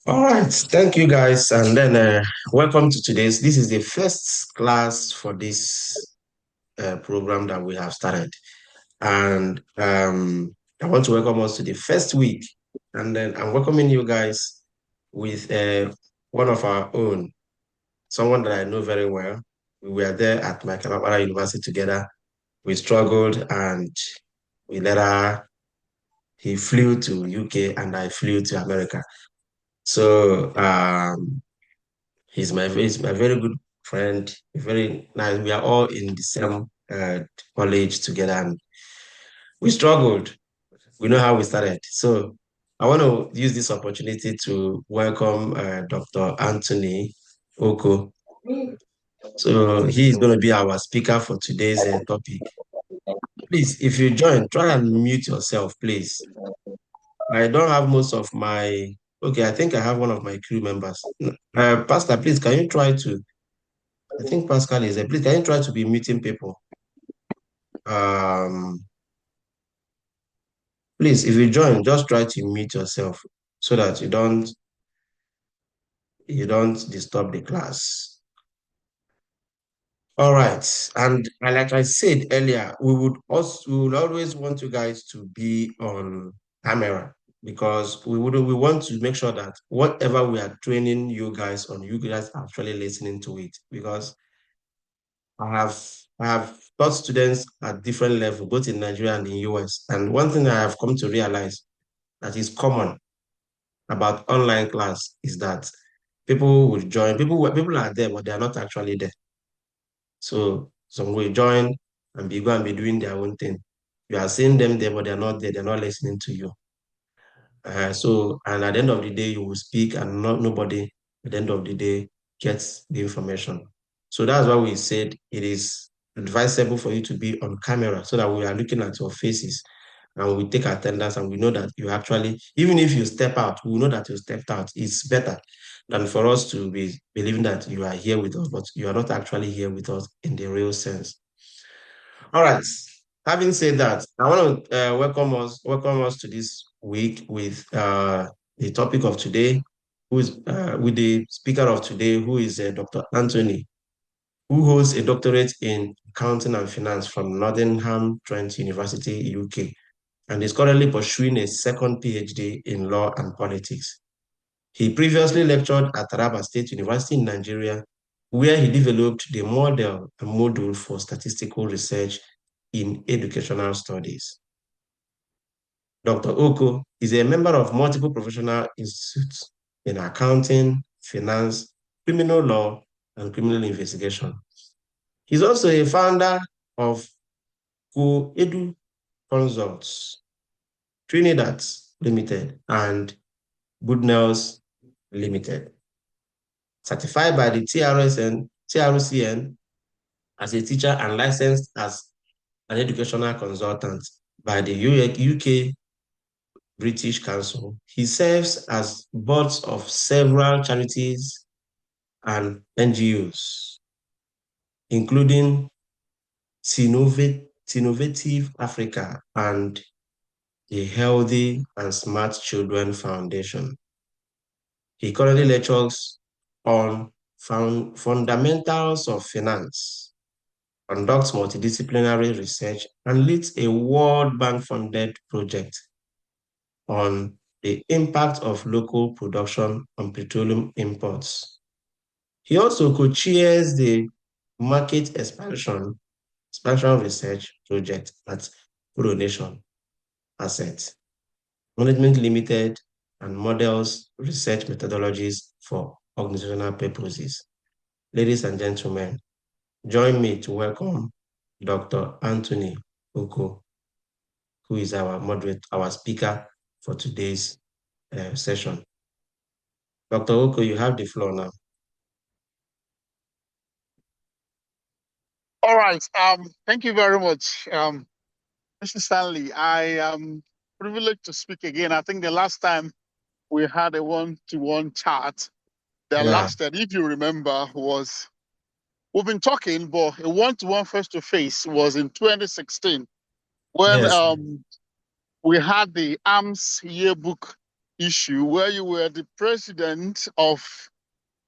All right, thank you guys, and then welcome to today's. This is the first class for this program that we have started, and I want to welcome us to the first week, and then I'm welcoming you guys with one of our own, someone that I know very well. We were there at my Kalabara University together. We struggled, and we later he flew to UK, and I flew to America. So he's my very good friend, very nice. We are all in the same college together, and we struggled. We know how we started. So I want to use this opportunity to welcome Dr. Anthony Oko. So he is going to be our speaker for today's topic. Please, if you join, try and mute yourself, please. I don't have most of my. Okay, I think I have one of my crew members. Pastor, please, can you try to I think Pascal is there. Please, can you try to be meeting people? Um, please, if you join, just try to mute yourself so that you don't disturb the class. All right. And like I said earlier, we would always want you guys to be on camera because we want to make sure that whatever we are training you guys on, you guys are actually listening to it because I have taught students at different levels, both in Nigeria and in US. And one thing I have come to realize that is common about online class is that people will join, people are there, but they are not actually there. So some will join and be doing their own thing. You are seeing them there, but they're not there, they're not listening to you. And at the end of the day, you will speak and nobody at the end of the day gets the information. So that's why we said it is advisable for you to be on camera so that we are looking at your faces and we take attendance and we know that you actually, even if you step out, we know that you stepped out. It's better than for us to be believing that you are here with us, but you are not actually here with us in the real sense. All right. Having said that, I want to welcome us to this week with the topic of today, who is with the speaker of today, who is Dr. Anthony, who holds a doctorate in accounting and finance from Nottingham Trent University, UK, and is currently pursuing a second PhD in law and politics. He previously lectured at Taraba State University in Nigeria, where he developed the model and module for statistical research in educational studies. Dr. Oko is a member of multiple professional institutes in accounting, finance, criminal law, and criminal investigation. He's also a founder of Co-Edu Consults, Trinidad Limited, and Goodnells Limited, certified by the TRCN as a teacher and licensed as an educational consultant by the UK British Council. He serves as boards of several charities and NGOs, including Innovative Africa and the Healthy and Smart Children Foundation. He currently lectures on fundamentals of finance, conducts multidisciplinary research, and leads a World Bank-funded project on the impact of local production on petroleum imports. He also co-chairs the Market Expansion Research Project at Coronation Asset Management Limited and models research methodologies for organizational purposes. Ladies and gentlemen, join me to welcome Dr. Anthony Oko, who is our speaker for today's session. Dr. Oko, you have the floor now. All right. Thank you very much, Mr. Stanley. I am privileged to speak again. I think the last time we had a one-to-one chat that Yeah. lasted, if you remember, was we've been talking, but a one-to-one face-to-face was in 2016 when Yes. we had the AMS yearbook issue where you were the president of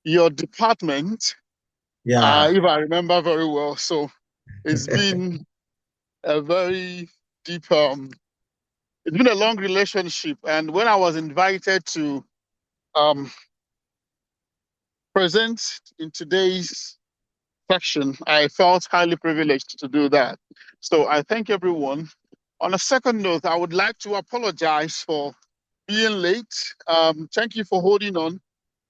your department, Yeah. if I remember very well. So it's been a very deep, it's been a long relationship. And when I was invited to um, present in today's section, I felt highly privileged to do that. So I thank everyone. On a second note, I would like to apologize for being late. Thank you for holding on.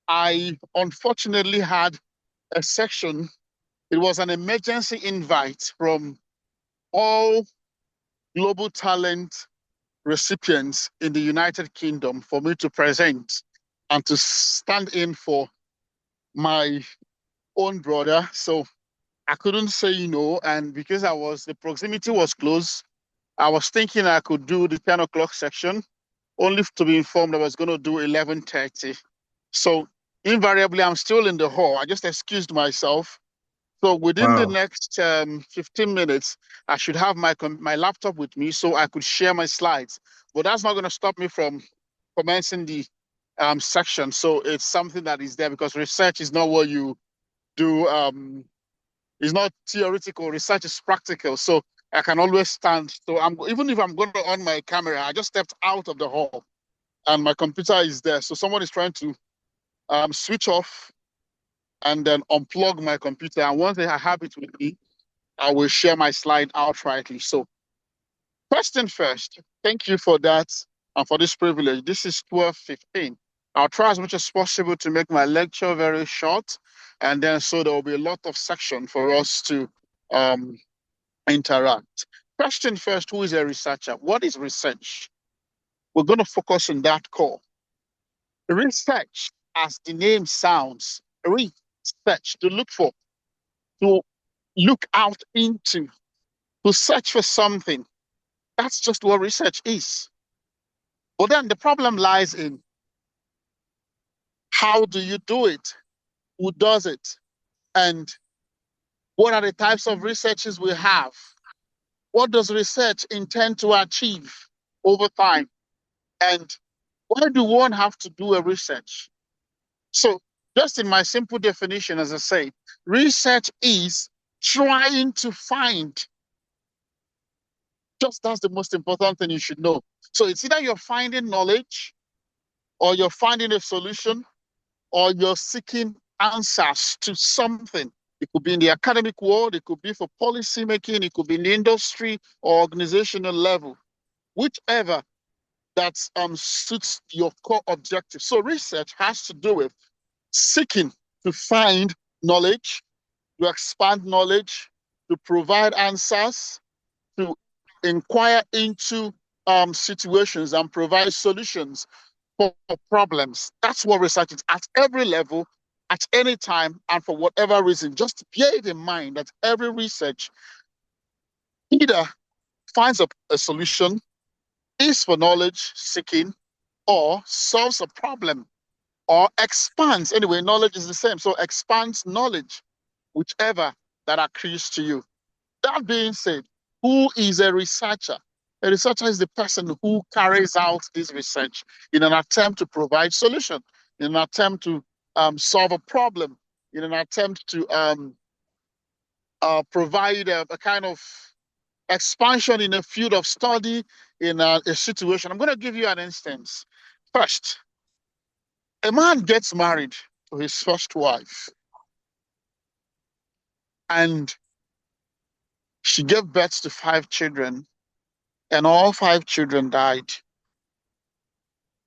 I unfortunately had a section. It was an emergency invite from all global talent recipients in the United Kingdom for me to present and to stand in for my own brother. So I couldn't say no. And because the proximity was close, I was thinking I could do the 10 o'clock section, only to be informed I was going to do 11:30. So invariably, I'm still in the hall. I just excused myself. So within the Wow. next 15 minutes, I should have my laptop with me so I could share my slides. But that's not going to stop me from commencing the section. So it's something that is there because research is not what you do. It's not theoretical. Research is practical. So I can always stand. So even if I'm going to on my camera, I just stepped out of the hall and my computer is there. So someone is trying to switch off and then unplug my computer. And once I have it with me, I will share my slide outrightly. So first thing first, thank you for that and for this privilege. This is 12:15. I'll try as much as possible to make my lecture very short. And then so there will be a lot of section for us to um, interact. Question first, who is a researcher? What is research? We're going to focus on that core. Research, as the name sounds, research, to look for, to look out into, to search for something. That's just what research is. But then the problem lies in how do you do it? Who does it? And what are the types of researches we have? What does research intend to achieve over time? And why do one have to do a research? So, just in my simple definition, as I say, research is trying to find. Just that's the most important thing you should know. So, it's either you're finding knowledge, or you're finding a solution, or you're seeking answers to something. It could be in the academic world, it could be for policy making, it could be in the industry or organizational level, whichever that suits your core objective. So, research has to do with seeking to find knowledge, to expand knowledge, to provide answers, to inquire into situations and provide solutions for problems. That's what research is at every level, at any time, and for whatever reason. Just bear it in mind that every research either finds a solution, is for knowledge seeking, or solves a problem or expands. Anyway, knowledge is the same. So expands knowledge, whichever that accrues to you. That being said, who is a researcher? A researcher is the person who carries out this research in an attempt to provide solution, in an attempt to solve a problem, in an attempt to provide a kind of expansion in a field of study, in a situation. I'm going to give you an instance. First, a man gets married to his first wife, and she gave birth to 5 children, and all 5 children died.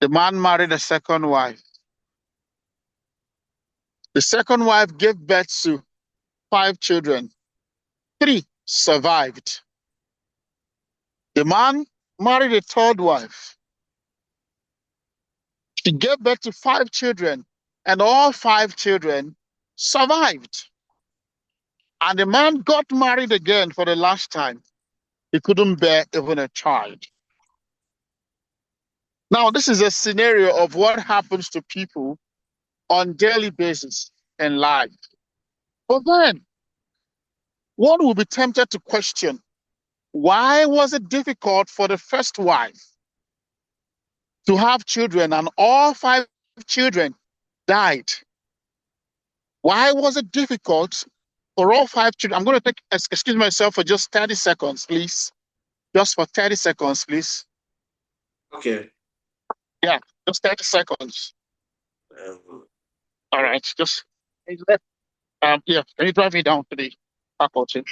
The man married a second wife. The second wife gave birth to 5 children. 3 survived. The man married a third wife. She gave birth to 5 children, and all 5 children survived. And the man got married again for the last time. He couldn't bear even a child. Now, this is a scenario of what happens to people on daily basis in life. But then one will be tempted to question, why was it difficult for the first wife to have children and all 5 children died. Why was it difficult for all 5 children? I'm going to excuse myself for just 30 seconds, please. Just for 30 seconds, please. Okay. Yeah, just 30 seconds. Um, All right, just yeah. Can you drive me down to the faculty?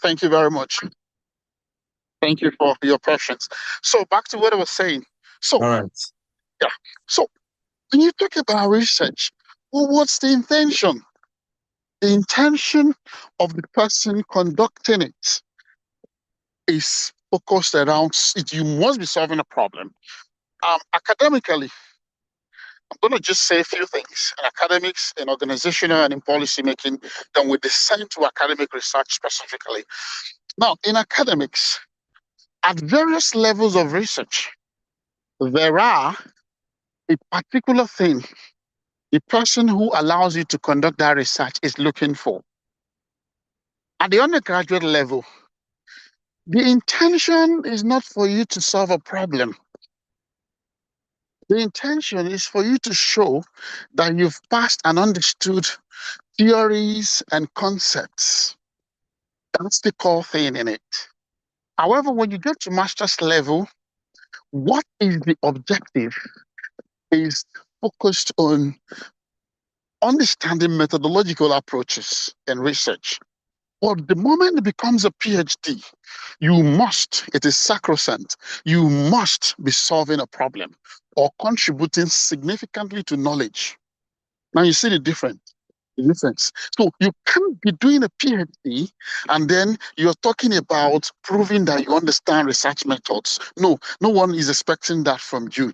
Thank you very much. Thank you for your patience. So back to what I was saying. So all right. yeah. So when you talk about research, well, what's the intention? The intention of the person conducting it is focused around it. You must be solving a problem. Academically, I'm going to just say a few things in academics, in organizational, and in policy making. Then we descend to academic research specifically. Now, in academics, at various levels of research, there are a particular thing the person who allows you to conduct that research is looking for. At the undergraduate level, the intention is not for you to solve a problem. The intention is for you to show that you've passed and understood theories and concepts. That's the core thing in it. However, when you get to master's level, what is the objective is focused on understanding methodological approaches in research. But the moment it becomes a PhD, it is sacrosanct, you must be solving a problem or contributing significantly to knowledge. Now you see the difference. So you can't be doing a PhD and then you're talking about proving that you understand research methods. No, no one is expecting that from you.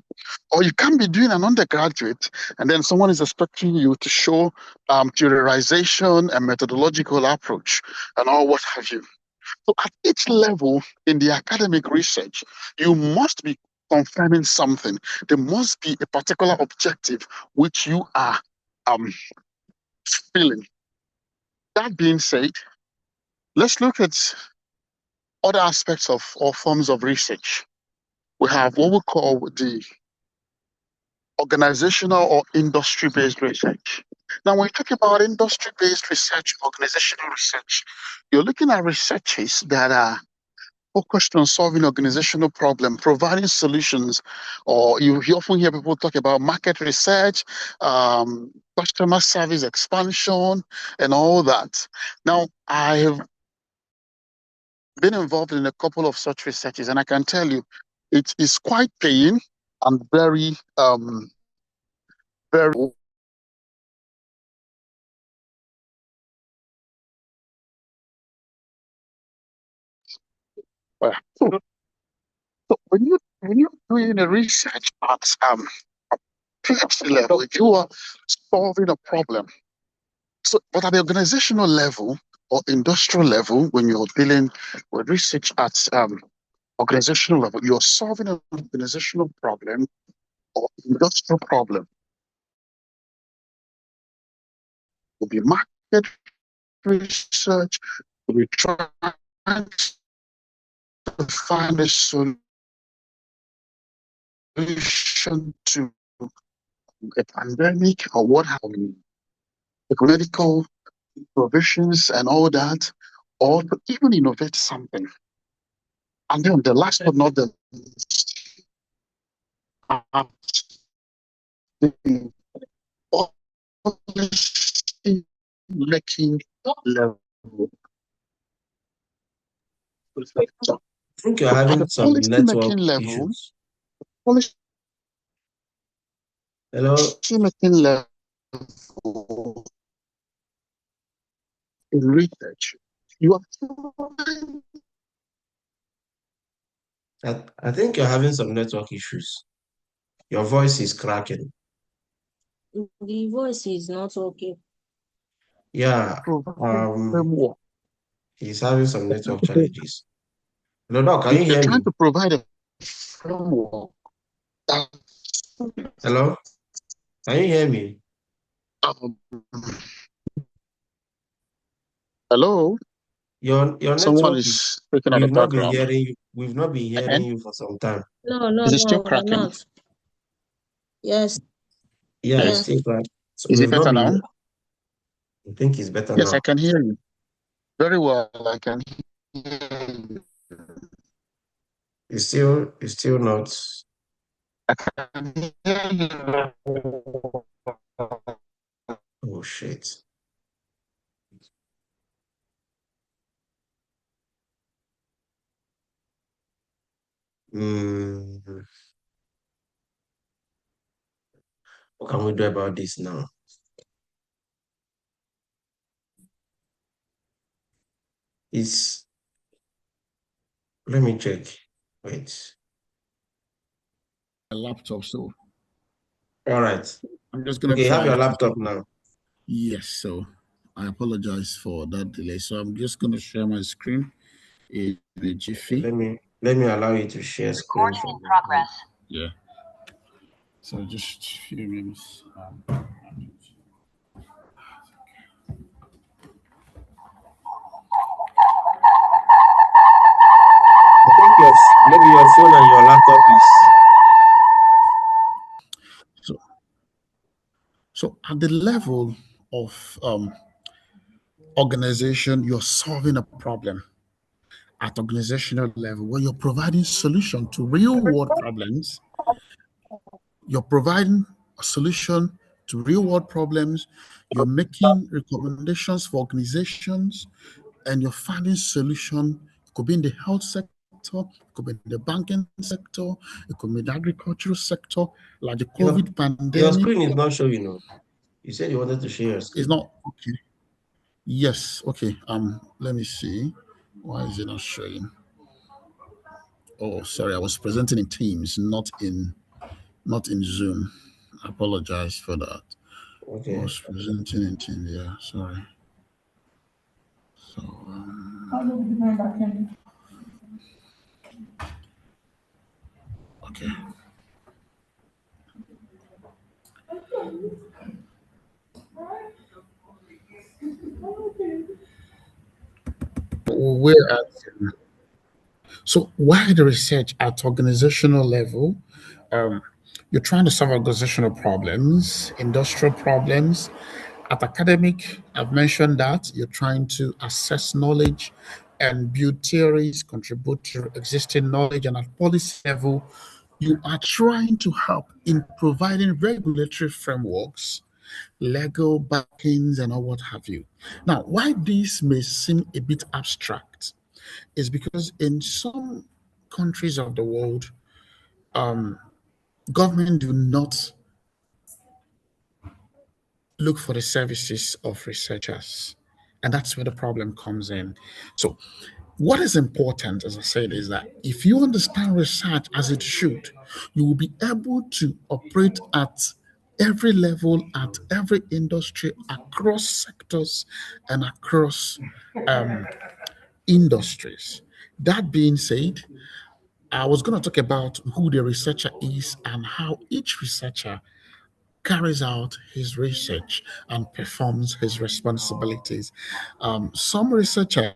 Or you can't be doing an undergraduate and then someone is expecting you to show theorization and methodological approach and all what have you. So at each level in the academic research, you must be confirming something. There must be a particular objective which you are um, feeling. That being said, let's look at other aspects of or forms of research. We have what we call the organizational or industry-based research. Now, when you talk about industry-based research, organizational research, you're looking at researches that are focused on solving organizational problem, providing solutions, or you often hear people talk about market research, customer service expansion, and all that. Now, I have been involved in a couple of such researches, and I can tell you, it is quite paying and very. So when you're doing a research at PhD level, you are solving a problem. So, but at the organizational level or industrial level, when you're dealing with research at organizational level, you're solving an organizational problem or industrial problem. It will be market research, it will be trying to find a solution to a pandemic or what have you, like medical provisions and all that, or to even innovate something. And then the last but not the least, at the policy making level. So I think you're at having the some policy network making level, issues. policy Hello? making level in research, you are I think you're having some network issues. Your voice is cracking. The voice is not okay. Yeah, providing um, framework. he's having some network challenges. Hello, Doc, can you If you're hear trying me? to provide a framework that Hello? Can you hear me? um, hello, Your Someone network is is speaking at the background. we've not been hearing And you for some time. No, no, is it still no, we're cracking? not. Yes, Yeah, it's Okay. yes. still bad. So Is it we've not better been now? I think it's better Yes, now. I can hear you very well. I can hear you. It's still not. I can hear you very well. Oh shit. Mm, what can we do about this now? It's Let me check. Wait. A laptop, so All right. I'm just gonna Okay, have try your to. laptop now. Yes, so I apologize for that delay. So I'm just gonna share my screen in a Okay, jiffy. let me allow you to share screen Recording from in your phone. progress. Yeah. So just a few minutes. I think maybe your phone and your laptop is So so at the level of organization, you're solving a problem at organizational level where you're providing solution to real world problems. You're providing a solution to real world problems. You're making recommendations for organizations and you're finding solution. It could be in the health sector, it could be in the banking sector, it could be in the agricultural sector, like the your COVID your pandemic. screen is not showing. No. You said you wanted to share your It's screen. not okay. Yes, okay. Let me see. Why is it not showing? Oh, sorry, I was presenting in Teams, not in Zoom. I apologize for that. I Okay. was presenting in Teams, yeah, sorry. So okay. We're at So why the research at organizational level? Um, you're trying to solve organizational problems, industrial problems. At academic, I've mentioned that you're trying to assess knowledge and build theories, contribute to existing knowledge, and at policy level, you are trying to help in providing regulatory frameworks, legal backings, and all what have you. Now, why this may seem a bit abstract is because in some countries of the world, government do not look for the services of researchers. And that's where the problem comes in. So, what is important, as I said, is that if you understand research as it should, you will be able to operate at every level, at every industry, across sectors, and across um, industries. That being said, I was going to talk about who the researcher is and how each researcher carries out his research and performs his responsibilities. Some researchers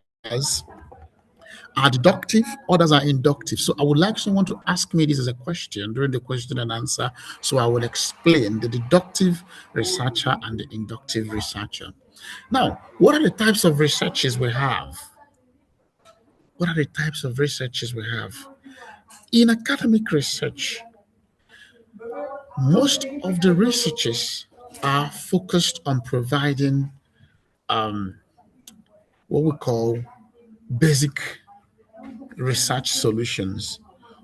are deductive, others are inductive. So I would like someone to ask me this as a question during the question and answer. So I will explain the deductive researcher and the inductive researcher. Now, what are the types of researches we have? What are the types of researches we have? In academic research, most of the researches are focused on providing what we call basic research solutions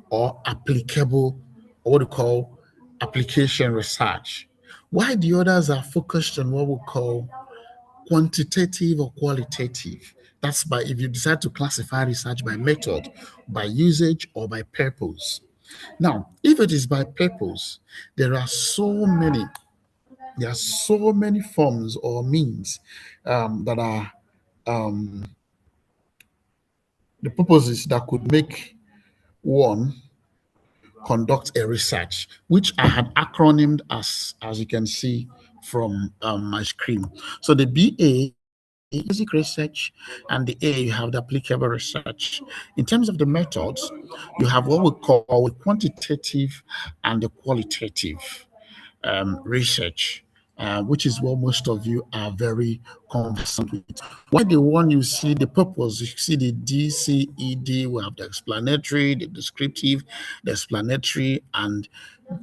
or applicable, or what we call application research. While the others are focused on what we call quantitative or qualitative. That's by if you decide to classify research by method, by usage, or by purpose. Now, if it is by purpose, there are so many there are so many forms or means that are the purposes that could make one conduct a research, which I had acronymed as you can see from my screen. So the BA basic research, and the A, you have the applicable research. In terms of the methods, you have what we call the quantitative and the qualitative research, which is what most of you are very conversant with. Why the one you see the purpose, you see the DCED, we have the explanatory, the descriptive, the explanatory, and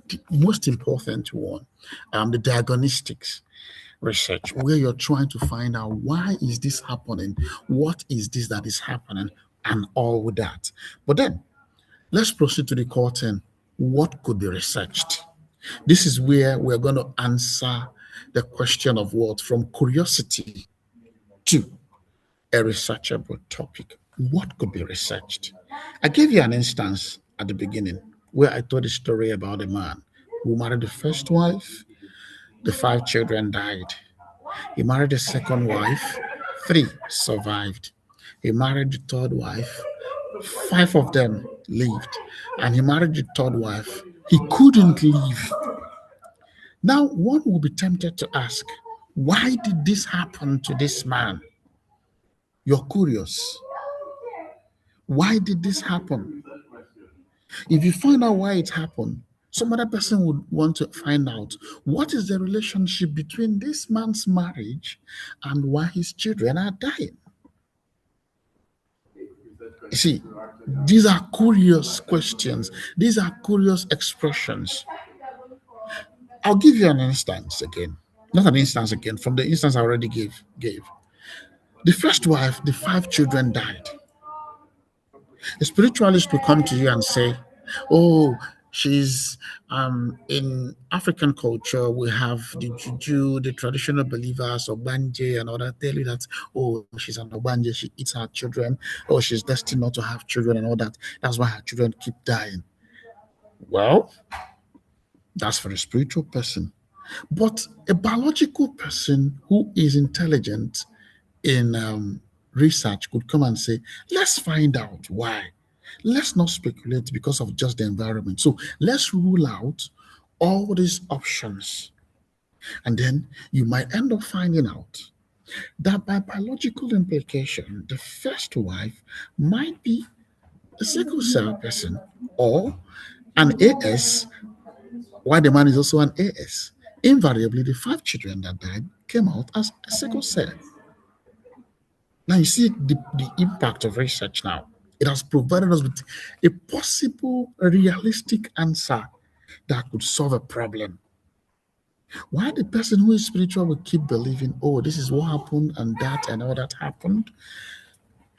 the most important one, the diagnostics research, where you're trying to find out why is this happening, what is this that is happening, and all that. But then let's proceed to the core 10. What could be researched? This is where we're going to answer the question of what from curiosity to a researchable topic. What could be researched? I gave you an instance at the beginning where I told a story about a man who married the first wife, the 5 children died. He married the second wife, 3 survived. He married the third wife, 5 of them lived. And he married the third wife, he couldn't leave. Now, one will be tempted to ask, why did this happen to this man? You're curious. Why did this happen? If you find out why it happened, some other person would want to find out what is the relationship between this man's marriage and why his children are dying. You see, these are curious questions, these are curious expressions. I'll give you an instance again. Not an instance again, from the instance I already gave. The first wife, the 5 children died. A spiritualist will come to you and say, "Oh, she's in African culture. We have the juju, the traditional believers, Obanje, and other tell you that she's an Obanje. She eats her children. Oh, she's destined not to have children and all that. That's why her children keep dying." Well, that's for a spiritual person, but a biological person who is intelligent in research could come and say, let's find out why. Let's not speculate because of just the environment. So let's rule out all these options. And then you might end up finding out that by biological implication, the first wife might be a sickle cell person or an AS, while the man is also an AS. Invariably, the 5 children that died came out as a sickle cell. Now you see the impact of research now. It has provided us with a possible realistic answer that could solve a problem. Why the person who is spiritual will keep believing, oh, this is what happened and that and all that happened,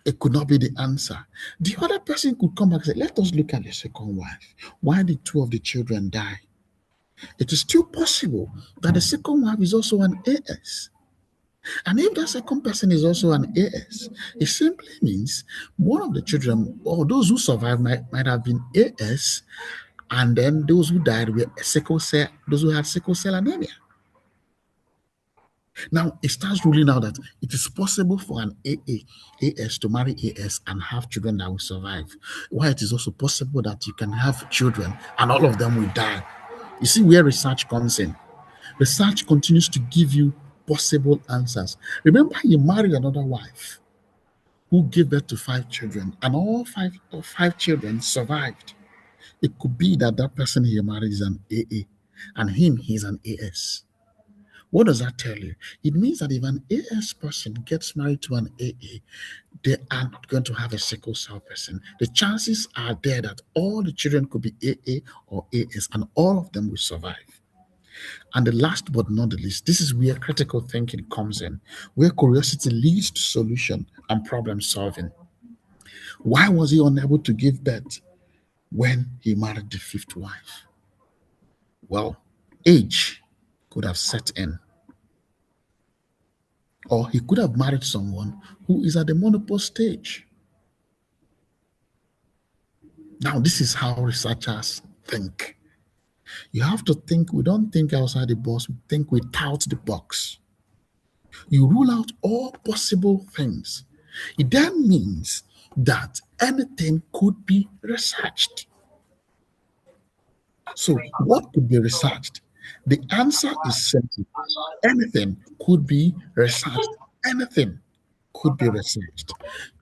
it could not be the answer. The other person could come back and say, let us look at the second wife. Why did 2 of the children die? It is still possible that the second wife is also an AS. And if that second person is also an AS, it simply means one of the children or those who survived might have been AS, and then those who died were sickle cell, those who had sickle cell anemia. Now it starts ruling out that it is possible for an AS to marry AS and have children that will survive. While it is also possible that you can have children and all of them will die. You see where research comes in. Research continues to give you possible answers. Remember, he married another wife who gave birth to 5 children, and all five children survived. It could be that that person he married is an AA, and he's an AS. What does that tell you? It means that if an AS person gets married to an AA, they are not going to have a sickle cell person. The chances are there that all the children could be AA or AS, and all of them will survive. And the last but not the least, this is where critical thinking comes in, where curiosity leads to solution and problem solving. Why was he unable to give birth when he married the fifth wife? Well, age could have set in, or he could have married someone who is at the menopause stage. Now, this is how researchers think. You have to think, we don't think outside the box, we think without the box. You rule out all possible things. It then means that anything could be researched. So, what could be researched? The answer is simple. Anything could be researched. Anything. could be researched.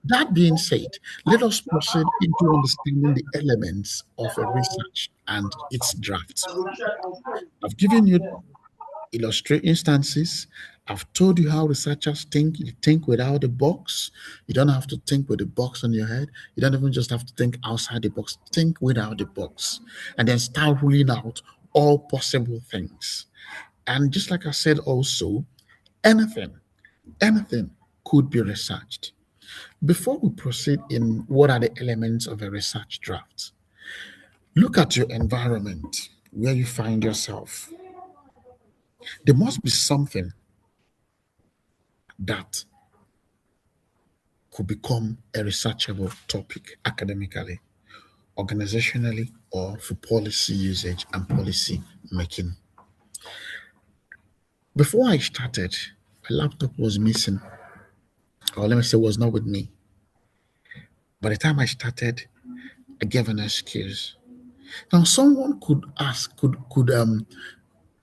That being said, let us proceed into understanding the elements of a research and its drafts. I've given you illustrate instances. I've told you how researchers think. You think without the box. You don't have to think with the box on your head. You don't even just have to think outside the box. Think without the box. And then start ruling out all possible things. And just like I said also, anything, anything could be researched. Before we proceed in what are the elements of a research draft, look at your environment where you find yourself. There must be something that could become a researchable topic academically, organizationally, or for policy usage and policy making. Before I started, my laptop was missing, or let me say, was not with me. By the time I started, I gave an excuse. Now, someone could ask, could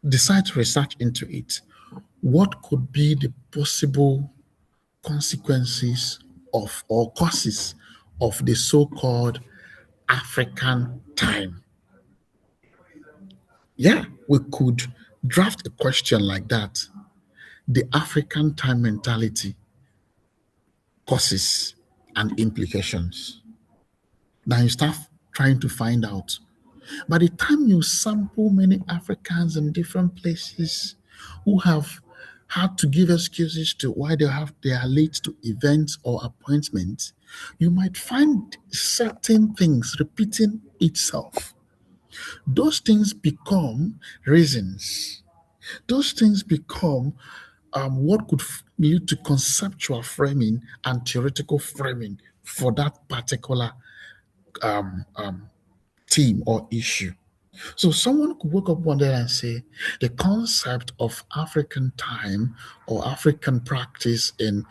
decide to research into it. What could be the possible consequences of or causes of the so-called African time? Yeah, we could draft a question like that. The African time mentality causes and implications. Now you start trying to find out. By the time you sample many Africans in different places who have had to give excuses to why they are late to events or appointments, you might find certain things repeating itself. Those things become reasons. Those things become what could lead to conceptual framing and theoretical framing for that particular um, um, theme or issue. So someone could wake up one day and say the concept of African time or African practice in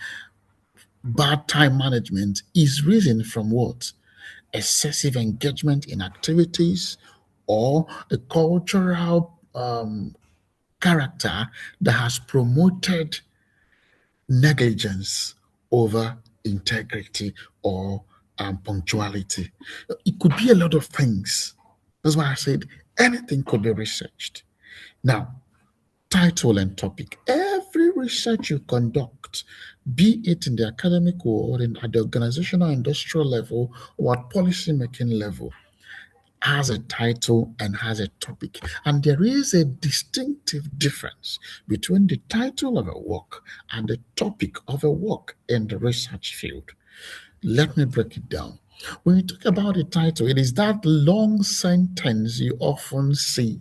bad time management is risen from what? Excessive engagement in activities or a cultural character that has promoted negligence over integrity or punctuality. It could be a lot of things. That's why I said anything could be researched. Now, title and topic. Every research you conduct, be it in the academic world, at the organizational industrial level, or at policy making level, has a title and has a topic. And there is a distinctive difference between the title of a work and the topic of a work in the research field. Let me break it down. When you talk about the title, it is that long sentence you often see.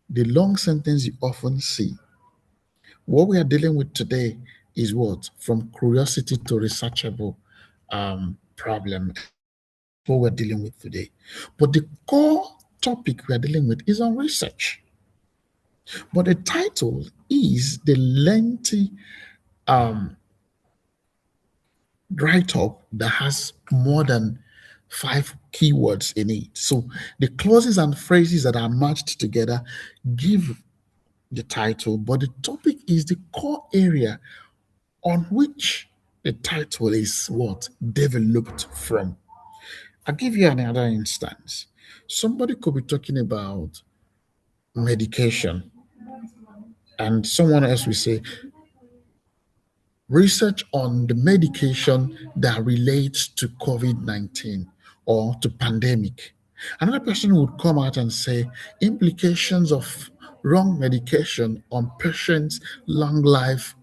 The long sentence you often see. What we are dealing with today is what? From curiosity to researchable problem. What we're dealing with today. But the core topic we are dealing with is on research. But the title is the lengthy write up that has more than 5 keywords in it. So the clauses and phrases that are matched together give the title, but the topic is the core area on which the title is what developed from. I'll give you another instance. Somebody could be talking about medication, and someone else will say, research on the medication that relates to COVID-19 or to pandemic. Another person would come out and say, implications of wrong medication on patients' long life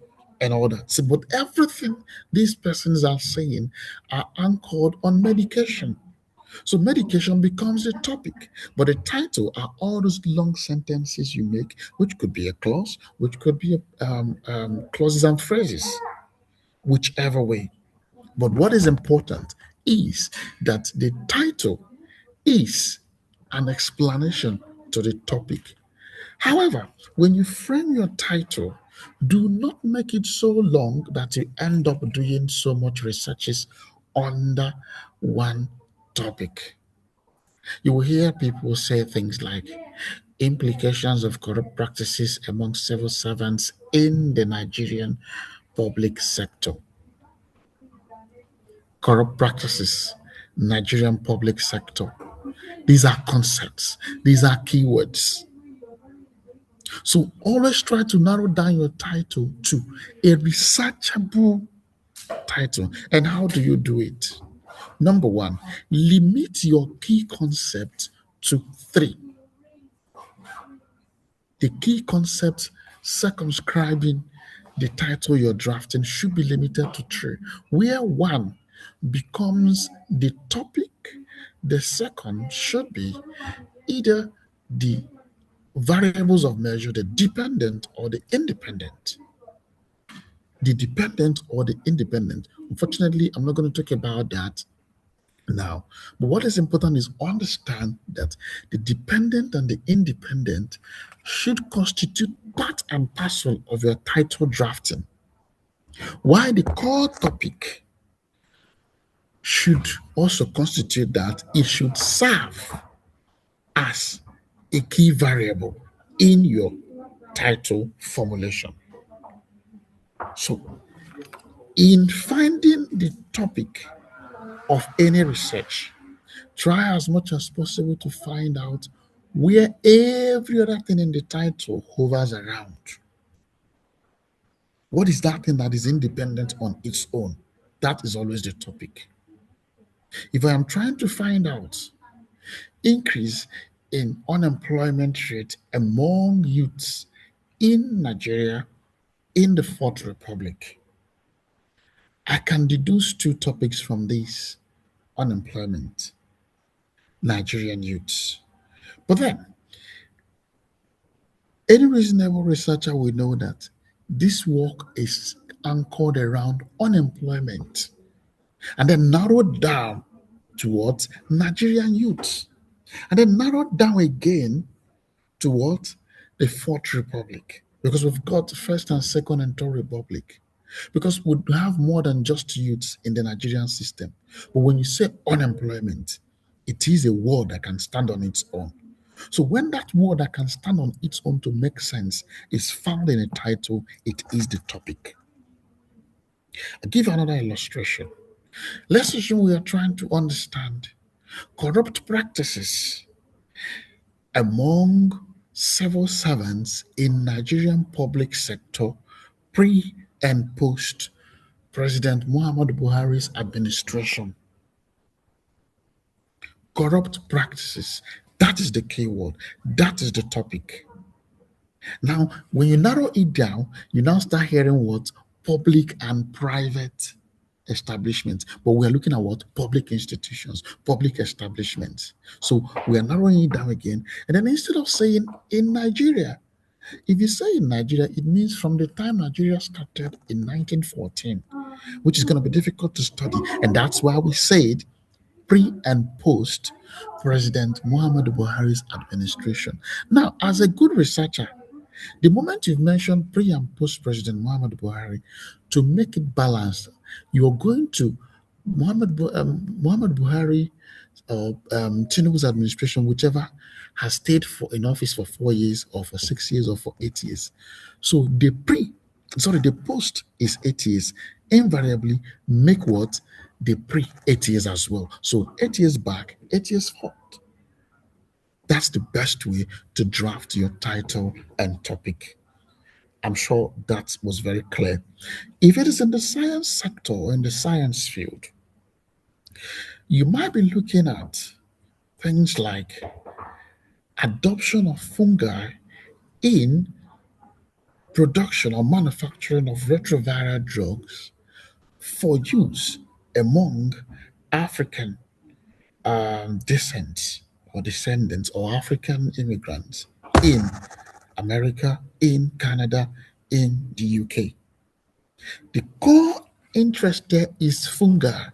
and all that. So, but everything these persons are saying are anchored on medication. So medication becomes a topic, but the title are all those long sentences you make, which could be a clause, which could be clauses and phrases, whichever way. But what is important is that the title is an explanation to the topic. However, when you frame your title, do not make it so long that you end up doing so much researches under one topic. You will hear people say things like implications of corrupt practices among civil servants in the Nigerian public sector. Corrupt practices, Nigerian public sector. These are concepts, these are keywords. So always try to narrow down your title to a researchable title. And how do you do it? Number one, limit your key concept to three. The key concepts circumscribing the title you're drafting should be limited to three, where one becomes the topic, the second should be either the variables of measure, the dependent or the independent. The dependent or the independent. Unfortunately, I'm not going to talk about that now. But what is important is understand that the dependent and the independent should constitute part and parcel of your title drafting. While the core topic should also constitute that it should serve as a key variable in your title formulation. So, in finding the topic of any research, try as much as possible to find out where every other thing in the title hovers around. What is that thing that is independent on its own? That is always the topic. If I am trying to find out increase in unemployment rate among youths in Nigeria in the Fourth Republic, I can deduce two topics from this: unemployment, Nigerian youths. But then, any reasonable researcher will know that this work is anchored around unemployment and then narrowed down towards Nigerian youths and then narrowed down again towards the Fourth Republic, because we've got First and Second and Third Republic, because we have more than just youths in the Nigerian system. But when you say unemployment, it is a word that can stand on its own. So when that word that can stand on its own to make sense is found in a title, it is the topic. I'll give you another illustration. Let's assume we are trying to understand corrupt practices among civil servants in Nigerian public sector pre and post President Muhammadu Buhari's administration. Corrupt practices. That is the key word. That is the topic. Now, when you narrow it down, you now start hearing what? Public and private establishments. But we are looking at what? Public institutions, public establishments. So we are narrowing it down again. And then instead of saying in Nigeria, if you say in Nigeria, it means from the time Nigeria started in 1914, which is going to be difficult to study. And that's why we said pre and post President Muhammadu Buhari's administration. Now, as a good researcher, the moment you've mentioned pre and post President Muhammadu Buhari, to make it balanced, you're going to Muhammad Buhari or Tinubu's administration, whichever has stayed in office for 4 years or for 6 years or for 8 years. So the post is 8 years. Invariably make what? The pre 8 years as well. So 8 years back, 8 years forward. That's the best way to draft your title and topic. I'm sure that was very clear. If it is in the science sector or in the science field, you might be looking at things like adoption of fungi in production or manufacturing of retroviral drugs for use among African descent or descendants or African immigrants in America, in Canada, in the UK. The core interest there is fungi,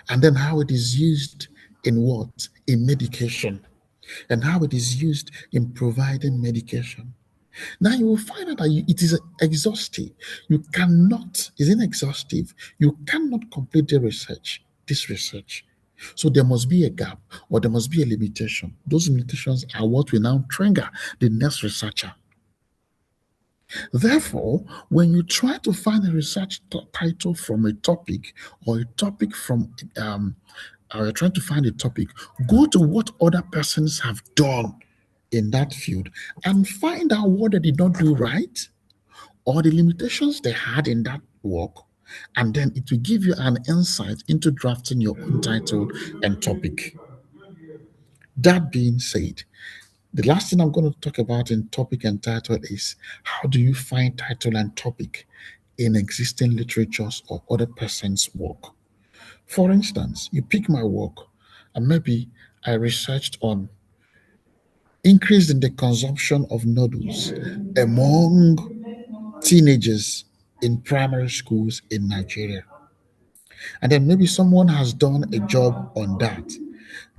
and then how it is used in what? In medication, and how it is used in providing medication. Now you will find out that it is exhaustive. You cannot, it's inexhaustive. You cannot complete this research. So there must be a gap or there must be a limitation. Those limitations are what will now trigger the next researcher. Therefore, when you try to find a research title from a topic or a topic from or you're trying to find a topic, go to what other persons have done in that field and find out what they did not do right or the limitations they had in that work. And then it will give you an insight into drafting your own title and topic. That being said, the last thing I'm going to talk about in topic and title is how do you find title and topic in existing literatures or other person's work? For instance, you pick my work and maybe I researched on increase in the consumption of noodles among teenagers in primary schools in Nigeria. And then maybe someone has done a job on that.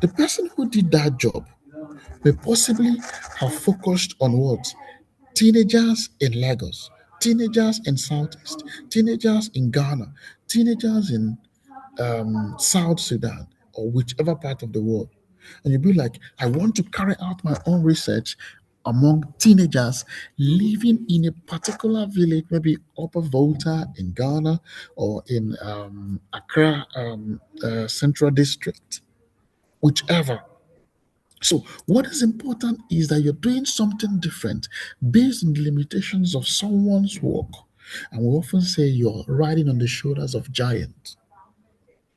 The person who did that job may possibly have focused on what? Teenagers in Lagos, teenagers in Southeast, teenagers in Ghana, teenagers in South Sudan, or whichever part of the world. And you'll be like, I want to carry out my own research among teenagers living in a particular village, maybe Upper Volta in Ghana or in Accra Central District, whichever. So, what is important is that you're doing something different based on the limitations of someone's work. And we often say you're riding on the shoulders of giants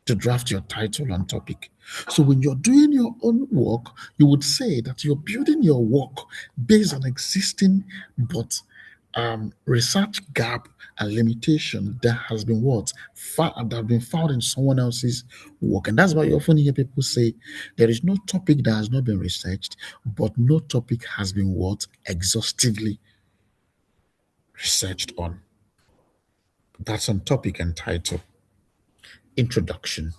to draft your title and topic. So, when you're doing your own work, you would say that you're building your work based on existing but research gap and limitation that has been that have been found in someone else's work. And that's why you often hear people say there is no topic that has not been researched, but no topic has been exhaustively researched on. That's on topic and title. Introduction.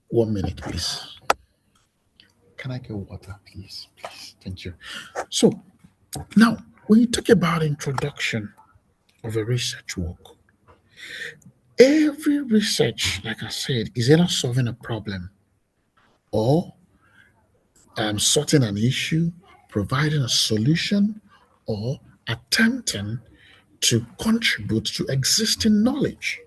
1 minute, please. Can I get water, please? Please. Thank you. So now when you talk about introduction of a research work, every research, like I said, is either solving a problem or sorting an issue, providing a solution, or attempting to contribute to existing knowledge.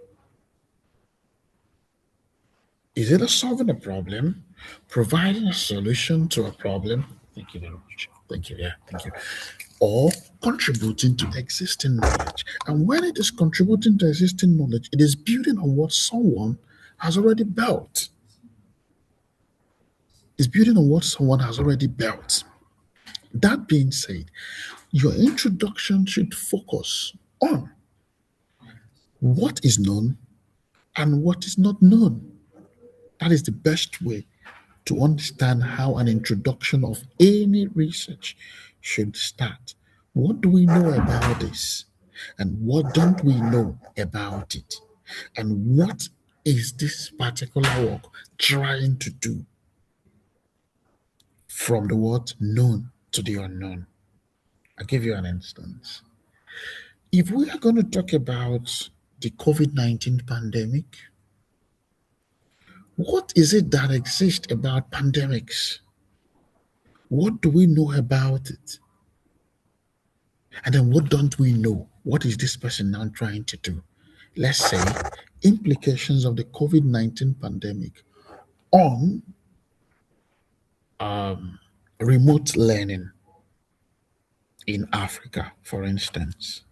Is either solving a problem, providing a solution to a problem. Thank you very much. Thank you. Yeah, thank you. Or contributing to existing knowledge. And when it is contributing to existing knowledge, it is building on what someone has already built. It's building on what someone has already built. That being said, your introduction should focus on what is known and what is not known. That is the best way to understand how an introduction of any research should start. What do we know about this? And what don't we know about it? And what is this particular work trying to do from the word known to the unknown? I'll give you an instance. If we are going to talk about the COVID-19 pandemic, what is it that exists about pandemics? What do we know about it? And then what don't we know? What is this person now trying to do? Let's say implications of the COVID-19 pandemic on remote learning in Africa, for instance,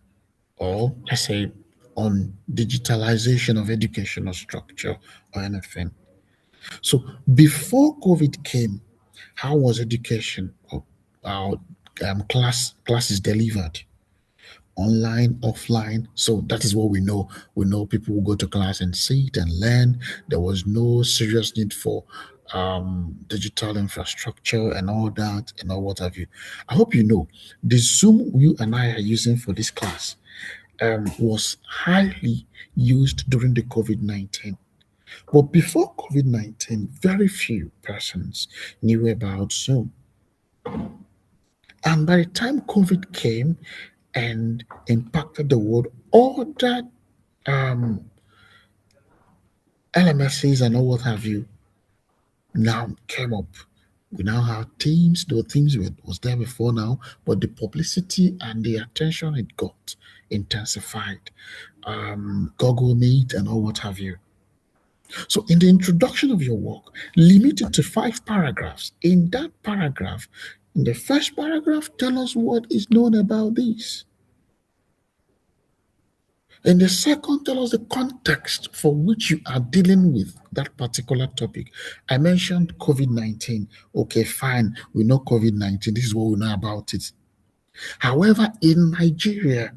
or let's say on digitalization of educational structure or anything. So before COVID came, how was education or classes delivered? Online, offline. So that is what we know. We know people will go to class and sit and learn. There was no serious need for digital infrastructure and all that and all what have you. I hope you know the Zoom you and I are using for this class was highly used during the COVID-19. But before COVID-19, very few persons knew about Zoom. And by the time COVID came and impacted the world, all that LMSs and all what have you now came up. We now have Teams. The Teams was there before now, but the publicity and the attention it got intensified. Google Meet and all what have you. So, in the introduction of your work, limit it to 5 paragraphs. In that paragraph, in the first paragraph, tell us what is known about this. In the second, tell us the context for which you are dealing with that particular topic. I mentioned COVID 19. Okay, fine. We know COVID 19. This is what we know about it. However, in Nigeria,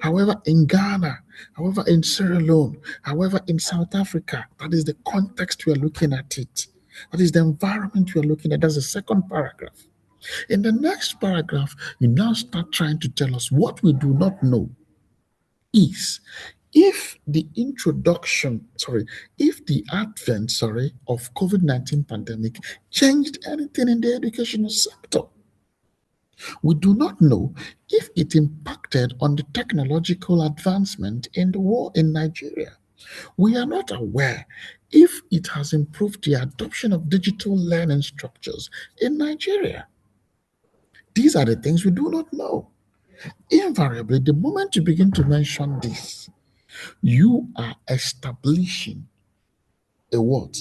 however, in Ghana, however, in Sierra Leone, however, in South Africa, that is the context we are looking at it. That is the environment we are looking at. That's the second paragraph. In the next paragraph, you now start trying to tell us what we do not know is if the advent, of COVID-19 pandemic changed anything in the educational sector. We do not know if it impacted on the technological advancement in the war in Nigeria. We are not aware if it has improved the adoption of digital learning structures in Nigeria. These are the things we do not know. Invariably, the moment you begin to mention this, you are establishing a what?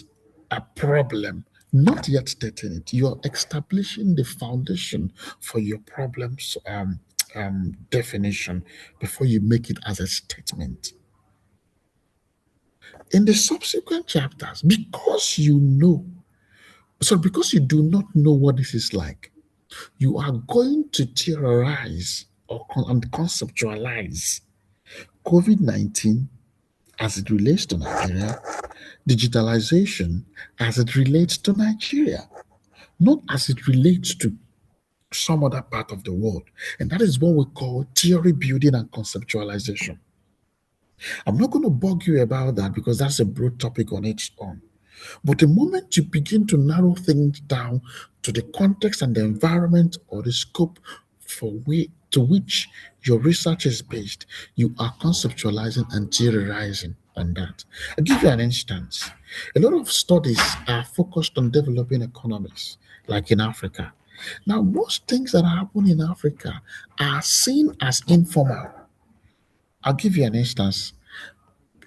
A problem, not yet stating it. You're establishing the foundation for your problem's definition before you make it as a statement. In the subsequent chapters, because because you do not know what this is like, you are going to theorize and conceptualize COVID 19 as it relates to Nigeria, digitalization as it relates to Nigeria, not as it relates to some other part of the world. And that is what we call theory building and conceptualization. I'm not going to bug you about that because that's a broad topic on its own. But the moment you begin to narrow things down to the context and the environment or the scope to which your research is based, you are conceptualizing and theorizing on that. I'll give you an instance. A lot of studies are focused on developing economies, like in Africa. Now, most things that happen in Africa are seen as informal. I'll give you an instance.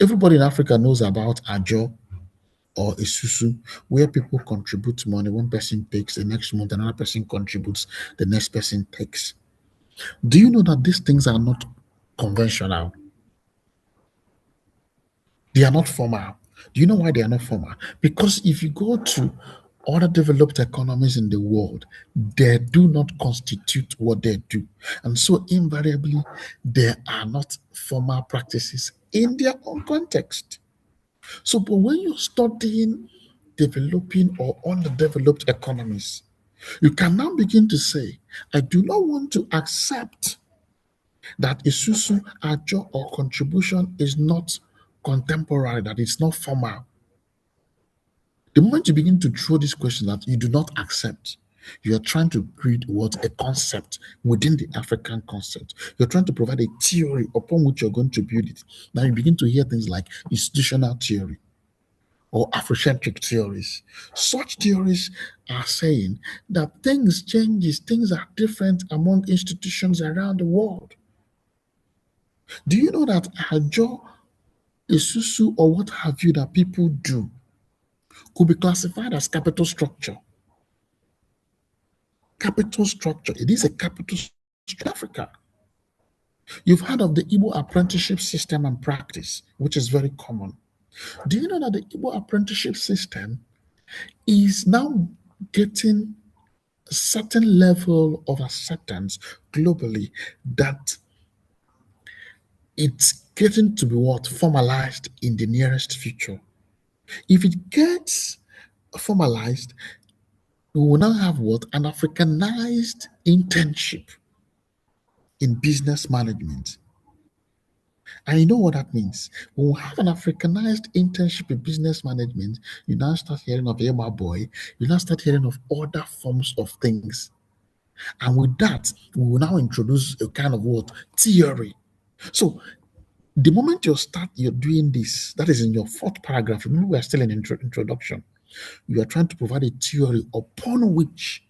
Everybody in Africa knows about Ajo or a susu, where people contribute money. One person takes, the next month another person contributes, the next person takes. Do you know that these things are not conventional? They are not formal. Do you know why they are not formal? Because if you go to other developed economies in the world, they do not constitute what they do. And so invariably, there are not formal practices in their own context. So, but when you're studying developing or underdeveloped economies, you can now begin to say, I do not want to accept that Isusu, Ajo, or contribution is not contemporary, that it's not formal. The moment you begin to throw this question that you do not accept, you are trying to create what a concept within the African concept. You're trying to provide a theory upon which you're going to build it. Now you begin to hear things like institutional theory or Afrocentric theories. Such theories are saying that things changes, things are different among institutions around the world. Do you know that Ajo, Isusu, or what have you that people do could be classified as capital structure? Capital structure. It is a capital structure in Africa. You've heard of the Igbo apprenticeship system and practice, which is very common. Do you know that the Igbo apprenticeship system is now getting a certain level of acceptance globally that it's getting to be what formalized in the nearest future? If it gets formalized, we will now have what an Africanized internship in business management. And you know what that means? When we have an Africanized internship in business management, you now start hearing of Emma Boy, you now start hearing of other forms of things. And with that, we will now introduce a kind of what? Theory. So the moment you're doing this, that is in your fourth paragraph. Remember, we are still in introduction. You are trying to provide a theory upon which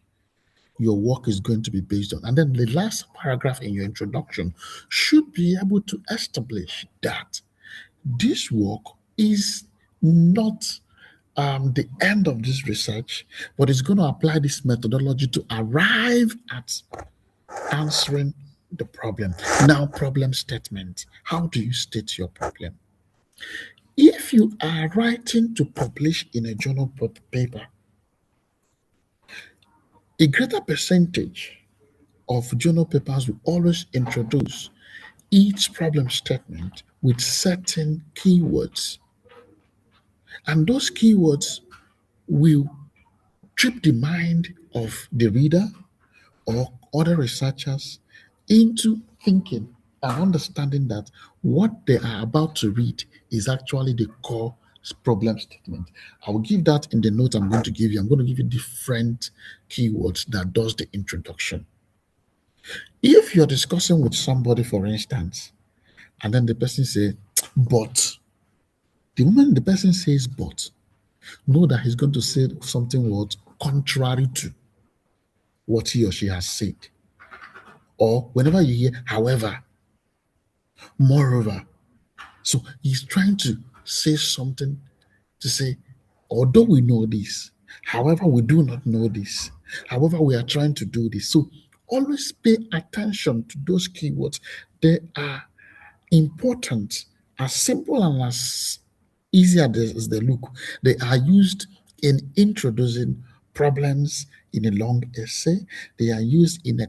your work is going to be based on. And then the last paragraph in your introduction should be able to establish that this work is not the end of this research, but it's going to apply this methodology to arrive at answering the problem. Now, problem statement. How do you state your problem? If you are writing to publish in a journal paper, a greater percentage of journal papers will always introduce each problem statement with certain keywords. And those keywords will trip the mind of the reader or other researchers into thinking and understanding that what they are about to read is actually the core problem statement. I will give that in the note I'm going to give you. I'm going to give you different keywords that does the introduction. If you're discussing with somebody, for instance, and then the person say, but, the moment the person says but, know that he's going to say something what contrary to what he or she has said. Or whenever you hear, however, moreover. So he's trying to say something to say, although we know this, however, we do not know this. However, we are trying to do this. So always pay attention to those keywords. They are important, as simple and as easy as they look. They are used in introducing problems in a long essay. They are used in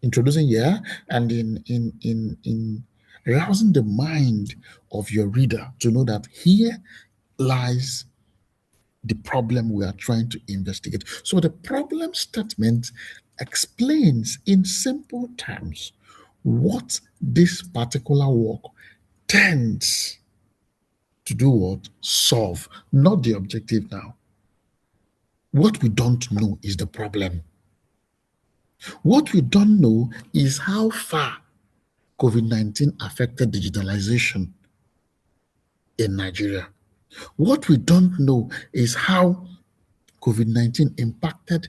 introducing, yeah, and in arousing the mind of your reader to know that here lies the problem we are trying to investigate. So the problem statement explains in simple terms what this particular work tends to do, what solve, not the objective now. What we don't know is the problem. What we don't know is how far COVID-19 affected digitalization in Nigeria. What we don't know is how COVID-19 impacted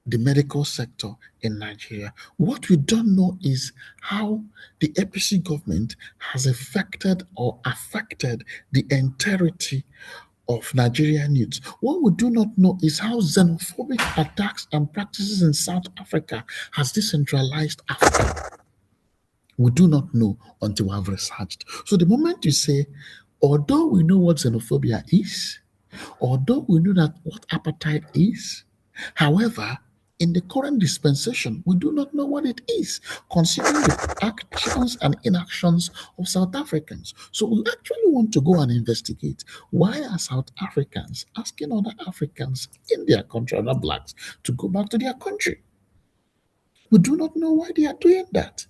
the medical sector in Nigeria. What we don't know is how the APC government has affected the entirety of Nigerian youth. What we do not know is how xenophobic attacks and practices in South Africa has decentralized Africa. We do not know until we have researched. So the moment you say, although we know what xenophobia is, although we know that what apartheid is, however, in the current dispensation, we do not know what it is, considering the actions and inactions of South Africans. So we actually want to go and investigate why are South Africans asking other Africans in their country, other blacks, to go back to their country. We do not know why they are doing that.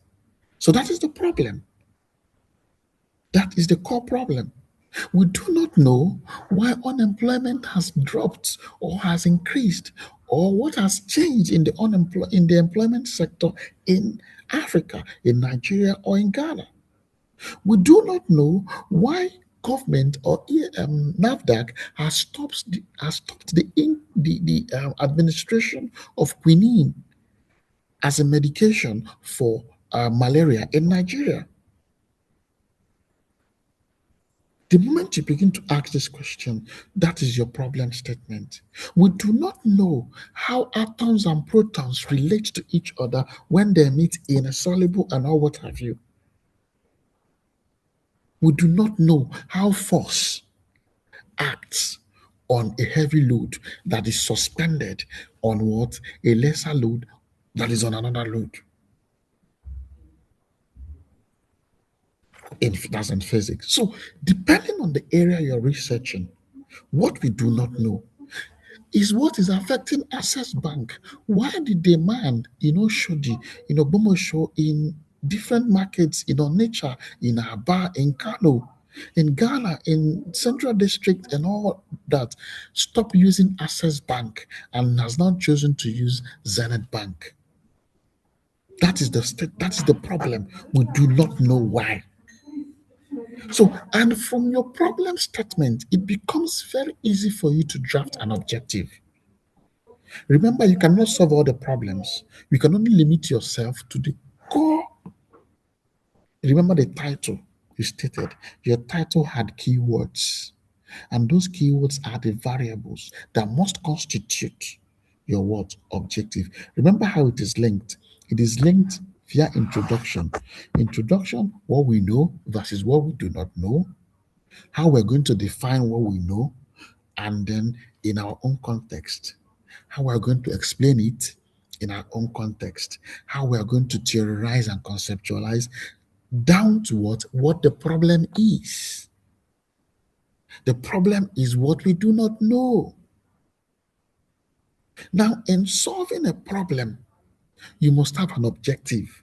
So that is the problem. That is the core problem. We do not know why unemployment has dropped or has increased, or what has changed in the employment sector in Africa, in Nigeria, or in Ghana. We do not know why government or NAFDAC has stopped the administration of quinine as a medication for malaria in Nigeria. The moment you begin to ask this question, that is your problem statement. We do not know how atoms and protons relate to each other when they meet in a soluble and all what have you. We do not know how force acts on a heavy load that is suspended on what? A lesser load that is on another load. That's in physics. So, depending on the area you're researching, what we do not know is what is affecting Access Bank. Why the demand, Shodi, Bomo show in different markets, nature, in Aba, in Kano, in Ghana, in Central District, and all that, stop using Access Bank and has now chosen to use Zenith Bank. That is the problem. We do not know why. So, and from your problem statement, it becomes very easy for you to draft an objective. Remember, you cannot solve all the problems. You can only limit yourself to the core. Remember the title you stated. Your title had keywords, and those keywords are the variables that must constitute your what objective. Remember how it is linked. It is linked via introduction. Introduction, what we know versus what we do not know, how we're going to define what we know, and then in our own context, how we're going to explain it in our own context, how we are going to theorize and conceptualize down to what the problem is. The problem is what we do not know. Now, in solving a problem, you must have an objective.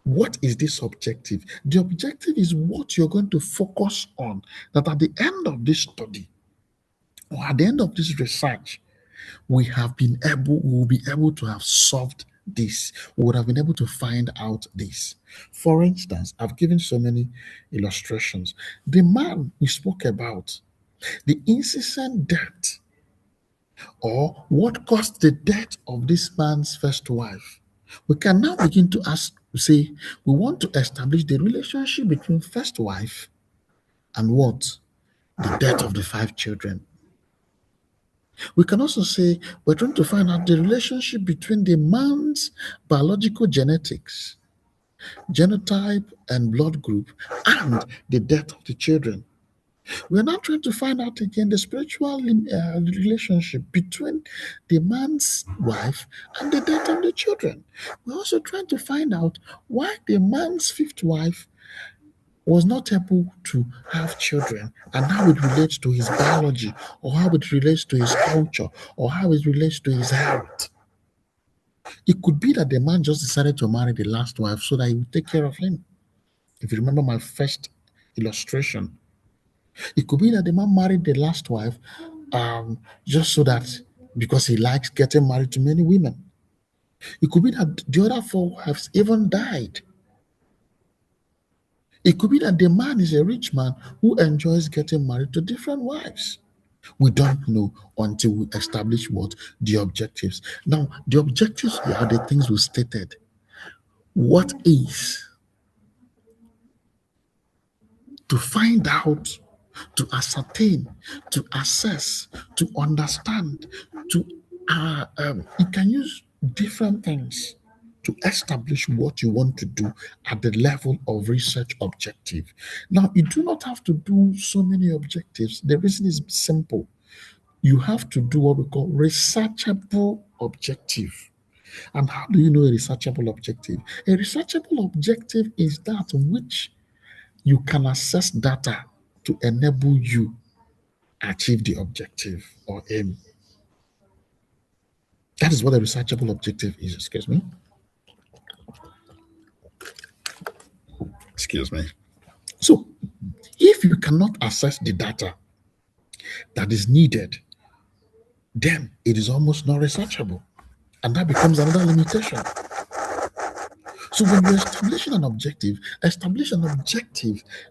What is this objective? The objective is what you're going to focus on, that at the end of this study or at the end of this research, we will be able to have solved this. We would have been able to find out this. For instance, I've given so many illustrations. The man we spoke about, the incessant debt, or what caused the death of this man's first wife. We can now begin to ask, say, we want to establish the relationship between first wife and what? The death of the five children. We can also say we're trying to find out the relationship between the man's biological genetics, genotype, and blood group, and the death of the children. We're now trying to find out again the spiritual relationship between the man's wife and the death of the children. We're also trying to find out why the man's fifth wife was not able to have children, and how it relates to his biology, or how it relates to his culture, or how it relates to his health. It could be that the man just decided to marry the last wife so that he would take care of him. If you remember my first illustration, it could be that the man married the last wife just so that because he likes getting married to many women. It could be that the other four wives even died. It could be that the man is a rich man who enjoys getting married to different wives. We don't know until we establish what the objectives. Now, the objectives are the things we stated. What is to find out, to ascertain, to assess, to understand, to you can use different things to establish what you want to do at the level of research objective. Now, you do not have to do so many objectives. The reason is simple. You have to do what we call researchable objective. And how do you know a researchable objective? A researchable objective is that which you can access data to enable you achieve the objective or aim. That is what a researchable objective is. Excuse me. Excuse me. So, if you cannot access the data that is needed, then it is almost not researchable. And that becomes another limitation. So, when you're establish an objective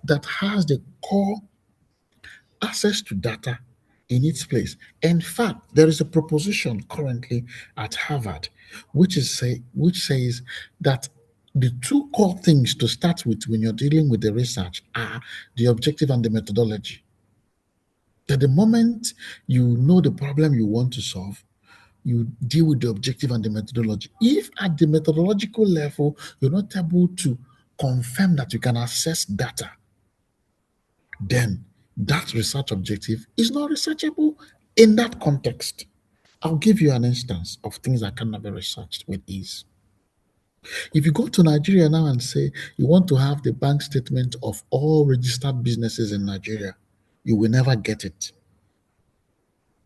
that has the core access to data in its place. In fact, there is a proposition currently at Harvard which says that the two core things to start with when you're dealing with the research are the objective and the methodology. That the moment you know the problem you want to solve, you deal with the objective and the methodology. If at the methodological level you're not able to confirm that you can access data, then that research objective is not researchable in that context. I'll give you an instance of things that cannot be researched with ease. If you go to Nigeria now and say you want to have the bank statement of all registered businesses in Nigeria, you will never get it.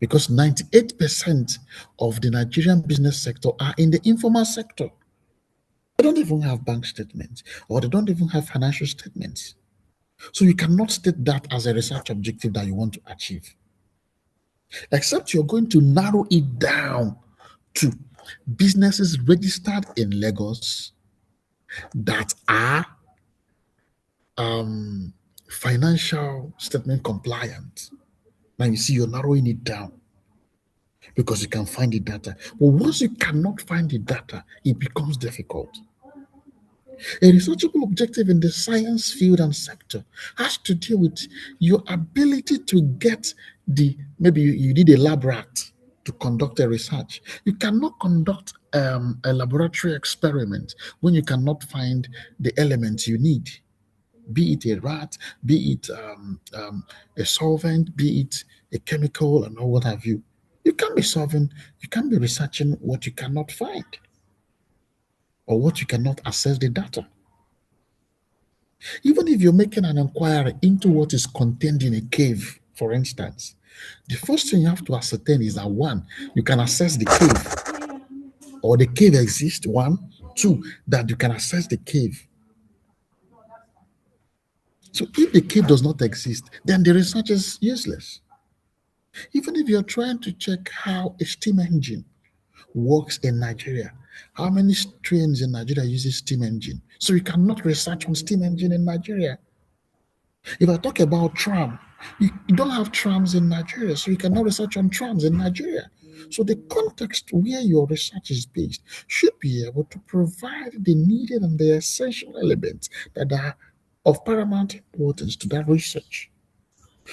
Because 98% of the Nigerian business sector are in the informal sector. They don't even have bank statements, or they don't even have financial statements. So you cannot state that as a research objective that you want to achieve, except you're going to narrow it down to businesses registered in Lagos that are financial statement compliant. Now you see you're narrowing it down because you can find the data. But once you cannot find the data, it becomes difficult. A researchable objective in the science field and sector has to deal with your ability to get maybe you need a lab rat to conduct a research. You cannot conduct a laboratory experiment when you cannot find the elements you need, be it a rat, be it a solvent, be it a chemical, and all what have you. You can't be researching what you cannot find or what you cannot access the data. Even if you're making an inquiry into what is contained in a cave, for instance, the first thing you have to ascertain is that one, you can access the cave, or the cave exists, one. Two, that you can access the cave. So if the cave does not exist, then the research is useless. Even if you're trying to check how a steam engine works in Nigeria, how many trains in Nigeria uses steam engine? So you cannot research on steam engine in Nigeria. If I talk about tram, you don't have trams in Nigeria, so you cannot research on trams in Nigeria. So the context where your research is based should be able to provide the needed and the essential elements that are of paramount importance to that research.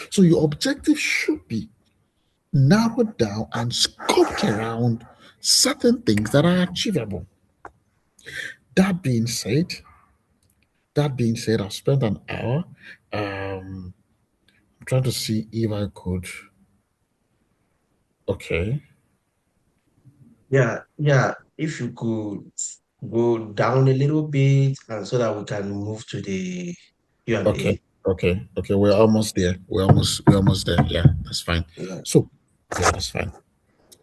So your objective should be narrowed down and scoped around certain things that are achievable. That being said, I've spent an hour. Um, I'm trying to see if I could. Okay. Yeah. If you could go down a little bit, and so that we can move to the Okay. Q&A. Okay. We're almost there. We're almost there. Yeah, that's fine. Yeah. So yeah, that's fine.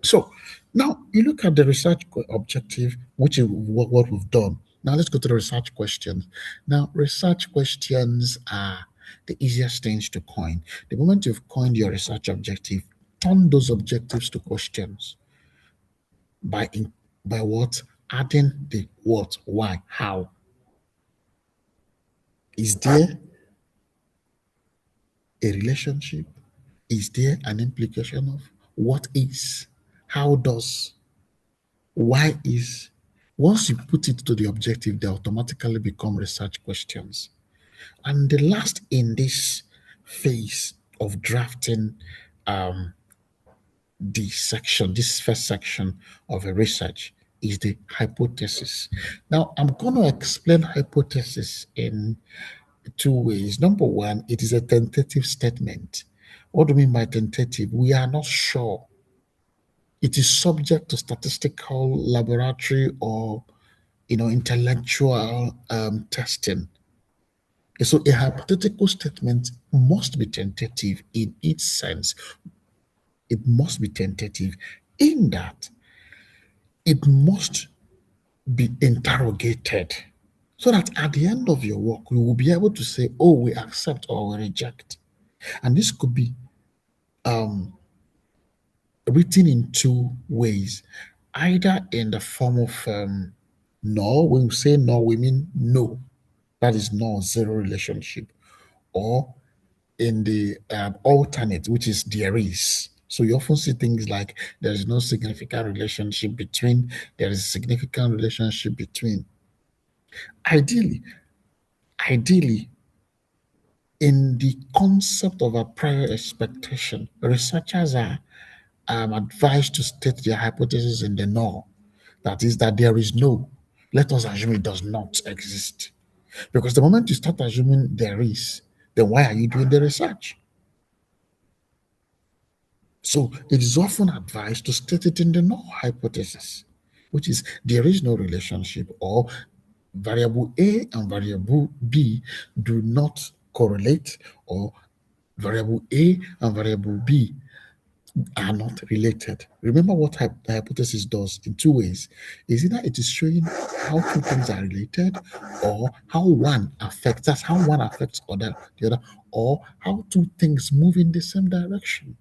So now you look at the research objective, which is what we've done. Now let's go to the research questions. Now, research questions are the easiest things to coin. The moment you've coined your research objective, turn those objectives to questions by by what? Adding the what, why, how. Is there a relationship? Is there an implication of what is? How does? Why is? Once you put it to the objective, they automatically become research questions. And the last in this phase of drafting this first section of a research is the hypothesis. Now, I'm going to explain hypothesis in two ways. Number one, it is a tentative statement. What do we mean by tentative? We are not sure. It is subject to statistical, laboratory, or intellectual testing. So a hypothetical statement must be tentative in its sense. It must be tentative in that it must be interrogated so that at the end of your work, you will be able to say, oh, we accept or we reject. And this could be written in two ways, either in the form of no. When we say no, we mean no. That is no, zero relationship. Or in the alternate, which is there is. So you often see things like there is no significant relationship between, there is a significant relationship between. Ideally, ideally, in the concept of a prior expectation, researchers are advised to state their hypothesis in the no. That is, that there is no. Let us assume it does not exist. Because the moment you start assuming there is, then why are you doing the research? So it is often advised to state it in the null hypothesis, which is there is no relationship, or variable A and variable B do not correlate, or variable A and variable B are not related. Remember what the hypothesis does in two ways. Is either it is showing how two things are related, or how one affects, that's how one affects the other, or how two things move in the same direction.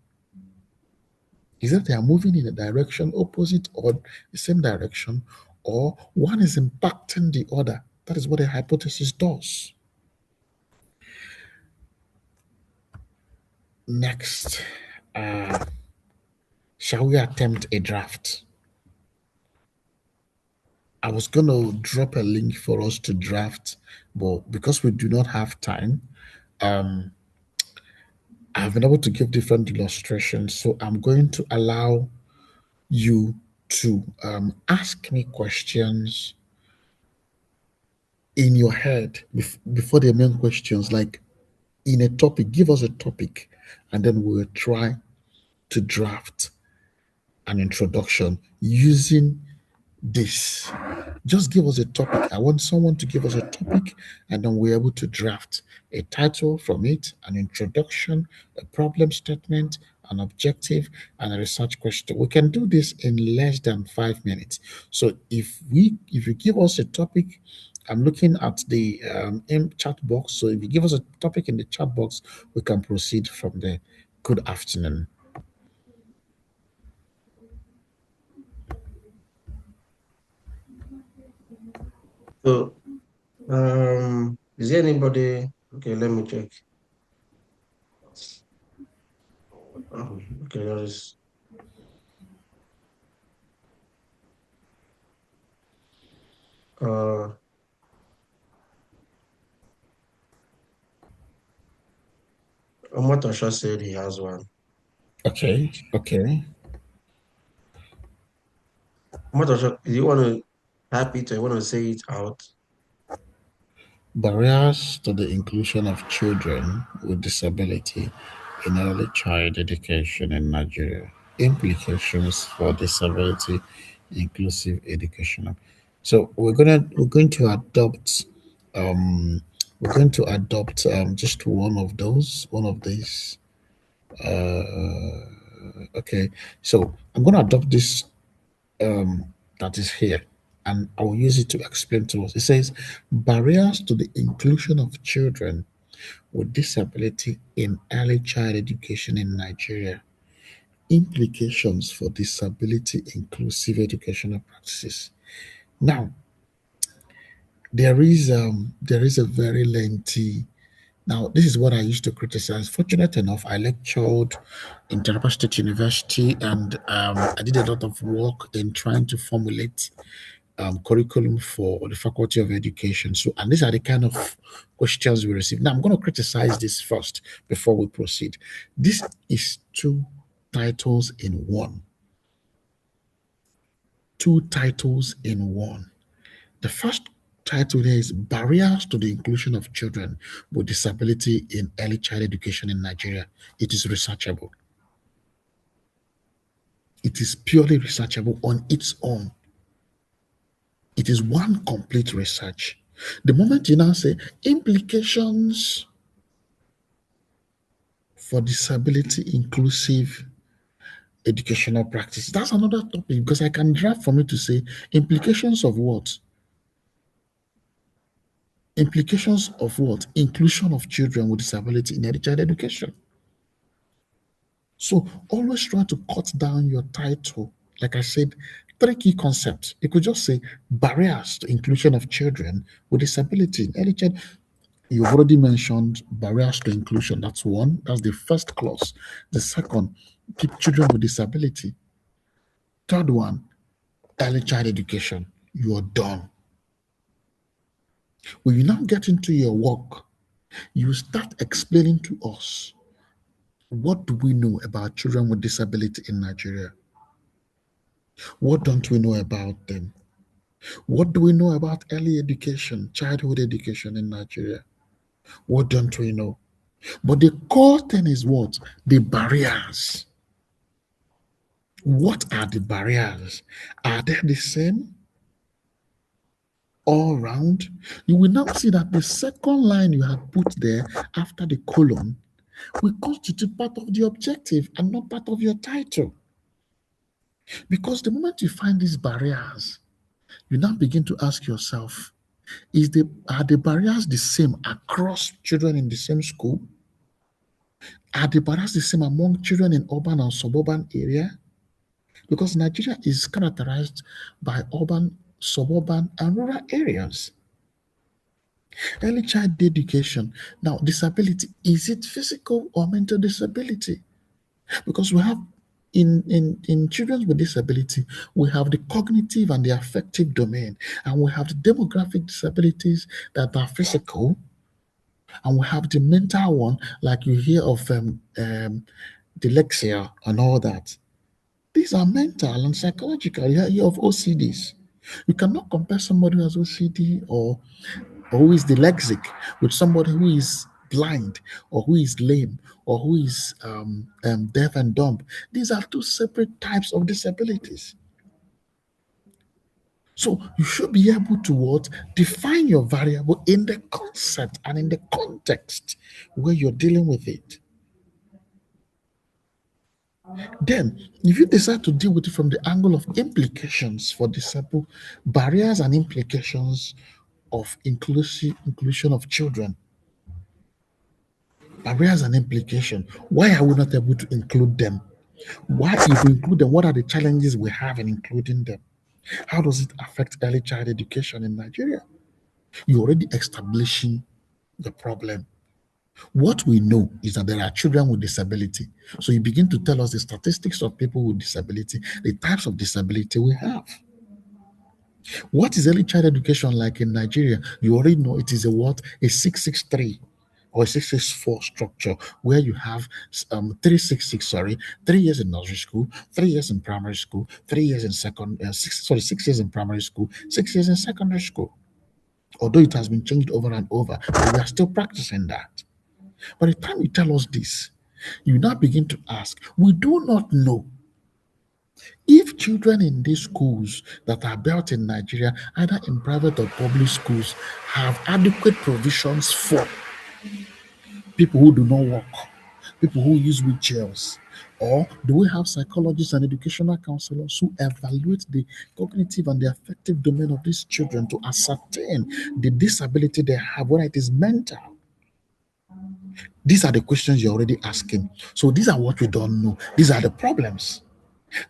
Is that they are moving in a direction opposite or the same direction, or one is impacting the other. That is what a hypothesis does. Next, uh, shall we attempt a draft? I was going to drop a link for us to draft, but because we do not have time, I've been able to give different illustrations. So I'm going to allow you to ask me questions in your head before the main questions, like in a topic. Give us a topic, and then we'll try to draft an introduction using this. Just give us a topic. I want someone to give us a topic, and then we're able to draft a title from it, an introduction, a problem statement, an objective, and a research question. We can do this in less than 5 minutes. So if you give us a topic, I'm looking at the chat box. So if you give us a topic in the chat box, we can proceed from there. Good afternoon. So, is there anybody? Okay, let me check. Okay, there's uh, Omotosho said he has one. Okay. Omotosho, do you want to type it or you want to say it out? Barriers to the inclusion of children with disability in early child education in Nigeria. Implications for disability inclusive education. So um we're going to adopt just one of these. Okay, so I'm going to adopt this that is here, and I will use it to explain to us. It says barriers to the inclusion of children with disability in early child education in Nigeria. Implications for disability inclusive educational practices. Now, there is a very lengthy. Now, this is what I used to criticize. Fortunate enough, I lectured in Taraba State University, and I did a lot of work in trying to formulate curriculum for the Faculty of Education. So, and these are the kind of questions we receive. Now, I'm going to criticize this first before we proceed. This is two titles in one. Two titles in one. The first title there is Barriers to the Inclusion of Children with Disability in Early Child Education in Nigeria. It is researchable. It is purely researchable on its own. It is one complete research. The moment you now say implications for disability inclusive educational practice, that's another topic because I can draft for me to say implications of what? Implications of what? Inclusion of children with disability in early child education. So always try to cut down your title. Like I said, three key concepts. You could just say barriers to inclusion of children with disability in early child. You've already mentioned barriers to inclusion. That's one. That's the first clause. The second, keep children with disability. Third one, early child education. You're done. When you now get into your work, you start explaining to us what do we know about children with disability in Nigeria? What don't we know about them? What do we know about early education, childhood education in Nigeria? What don't we know? But the core thing is what? The barriers. What are the barriers? Are they the same all round? You will now see that the second line you have put there after the colon will constitute part of the objective and not part of your title. Because the moment you find these barriers, you now begin to ask yourself, are the barriers the same across children in the same school? Are the barriers the same among children in urban and suburban area? Because Nigeria is characterized by urban, suburban, and rural areas. Early child education. Now, disability, is it physical or mental disability? Because we have in children with disability, we have the cognitive and the affective domain, and we have the demographic disabilities that are physical, and we have the mental one, like you hear of dyslexia and all that. These are mental and psychological. You hear of OCDs. You cannot compare somebody who has OCD or who is dyslexic with somebody who is blind or who is lame or who is deaf and dumb. These are two separate types of disabilities. So you should be able to what define your variable in the concept and in the context where you're dealing with it. Then, if you decide to deal with it from the angle of implications for disabled barriers and implications of inclusion of children, barriers and implication. Why are we not able to include them? Why, if we include them, what are the challenges we have in including them? How does it affect early child education in Nigeria? You're already establishing the problem. What we know is that there are children with disability. So you begin to tell us the statistics of people with disability, the types of disability we have. What is early child education like in Nigeria? You already know it is a what? A 663 or a 664 structure where you have 366, sorry, 3 years in nursery school, 3 years in primary school, 3 years in 6 years in primary school, 6 years in secondary school. Although it has been changed over and over, but we are still practicing that. By the time you tell us this, you now begin to ask, we do not know if children in these schools that are built in Nigeria, either in private or public schools, have adequate provisions for people who do not walk, people who use wheelchairs, or do we have psychologists and educational counselors who evaluate the cognitive and the affective domain of these children to ascertain the disability they have, whether it is mental? These are the questions you're already asking. So these are what we don't know. These are the problems.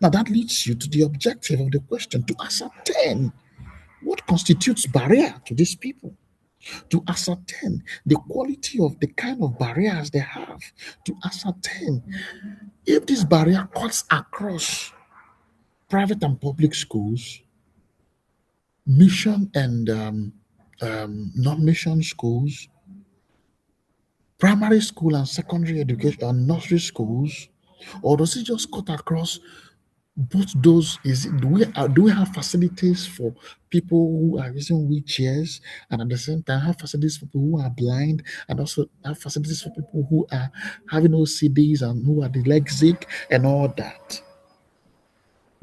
Now that leads you to the objective of the question, to ascertain what constitutes barrier to these people, to ascertain the quality of the kind of barriers they have, to ascertain if this barrier cuts across private and public schools, mission and non-mission schools, primary school and secondary education and nursery schools, or does it just cut across both those? Is it, do we have facilities for people who are using wheelchairs, and at the same time have facilities for people who are blind, and also have facilities for people who are having OCDs and who are dyslexic and all that?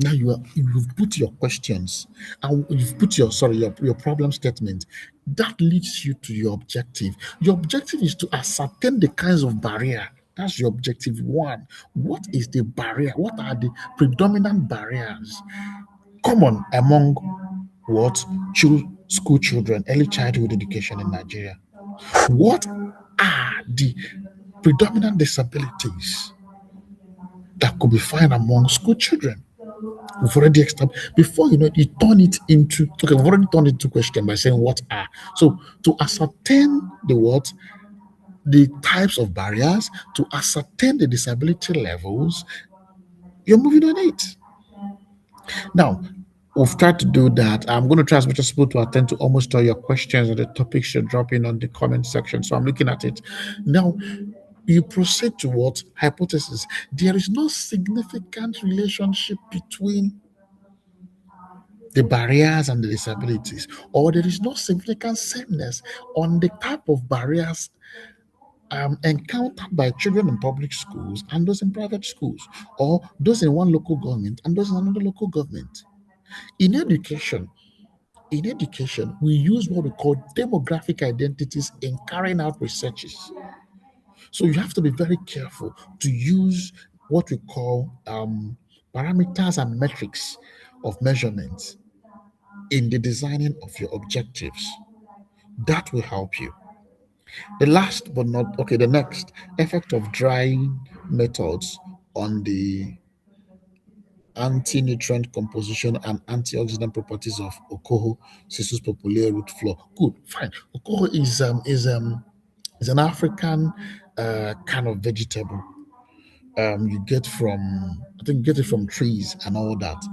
Now you've put your questions and you've put your problem statement. That leads you to your objective. Your objective is to ascertain the kinds of barrier. That's your objective one. What is the barrier? What are the predominant barriers common among what school children, early childhood education in Nigeria? What are the predominant disabilities that could be found among school children? We've already established before you know it, you turn it into okay, we've already turned it into question by saying what are. So to ascertain the what, the types of barriers, to ascertain the disability levels, you're moving on it. Now, we've tried to do that. I'm going to try as much as possible to attend to almost all your questions and the topics you drop in on the comment section. So I'm looking at it. Now, you proceed to what hypothesis. There is no significant relationship between the barriers and the disabilities, or there is no significant sameness on the type of barriers encountered by children in public schools and those in private schools, or those in one local government and those in another local government. In education, we use what we call demographic identities in carrying out researches. So you have to be very careful to use what we call parameters and metrics of measurements in the designing of your objectives. That will help you. The last but not okay, the next effect of drying methods on the anti-nutrient composition and antioxidant properties of Okoho, Citrus populaire root floor. Good, fine. Okoho is an African kind of vegetable. You get from, I think you get it from trees and all that.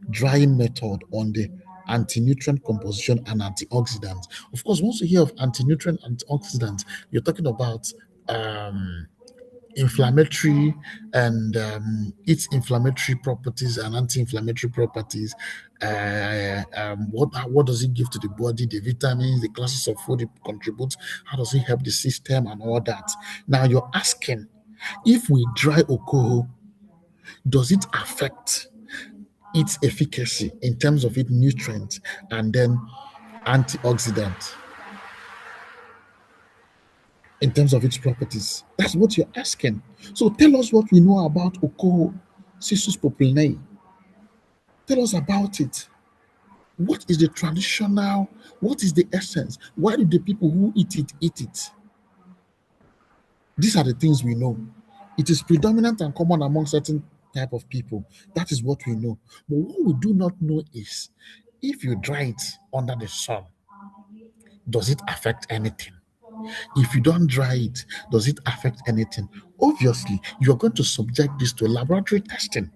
Drying method on the anti-nutrient composition and antioxidants. Of course, once you hear of anti-nutrient antioxidants, you're talking about um inflammatory and its inflammatory properties and anti-inflammatory properties. What does it give to the body? The vitamins, the classes of food it contributes. How does it help the system and all that? Now you're asking, if we dry Okoho, does it affect its efficacy in terms of its nutrients and then antioxidant in terms of its properties? That's what you're asking. So tell us what we know about Okoho Citrus populae. Tell us about it. What is the traditional? What is the essence? Why do the people who eat it eat it? These are the things we know. It is predominant and common among certain type of people. That is what we know. But what we do not know is, if you dry it under the sun, does it affect anything? If you don't dry it, does it affect anything? Obviously, you're going to subject this to laboratory testing,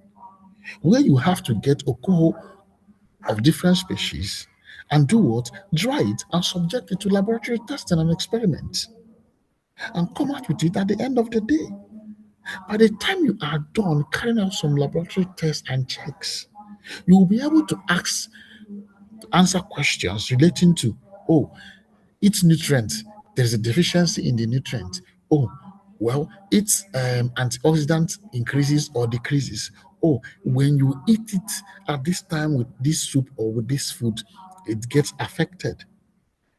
where you have to get Okoho of different species and do what? Dry it and subject it to laboratory testing and experiments and come out with it at the end of the day. By the time you are done carrying out some laboratory tests and checks, you will be able to answer questions relating to, oh, its nutrients. There's a deficiency in the nutrient. Oh, well, its antioxidant increases or decreases. Oh, when you eat it at this time with this soup or with this food, it gets affected.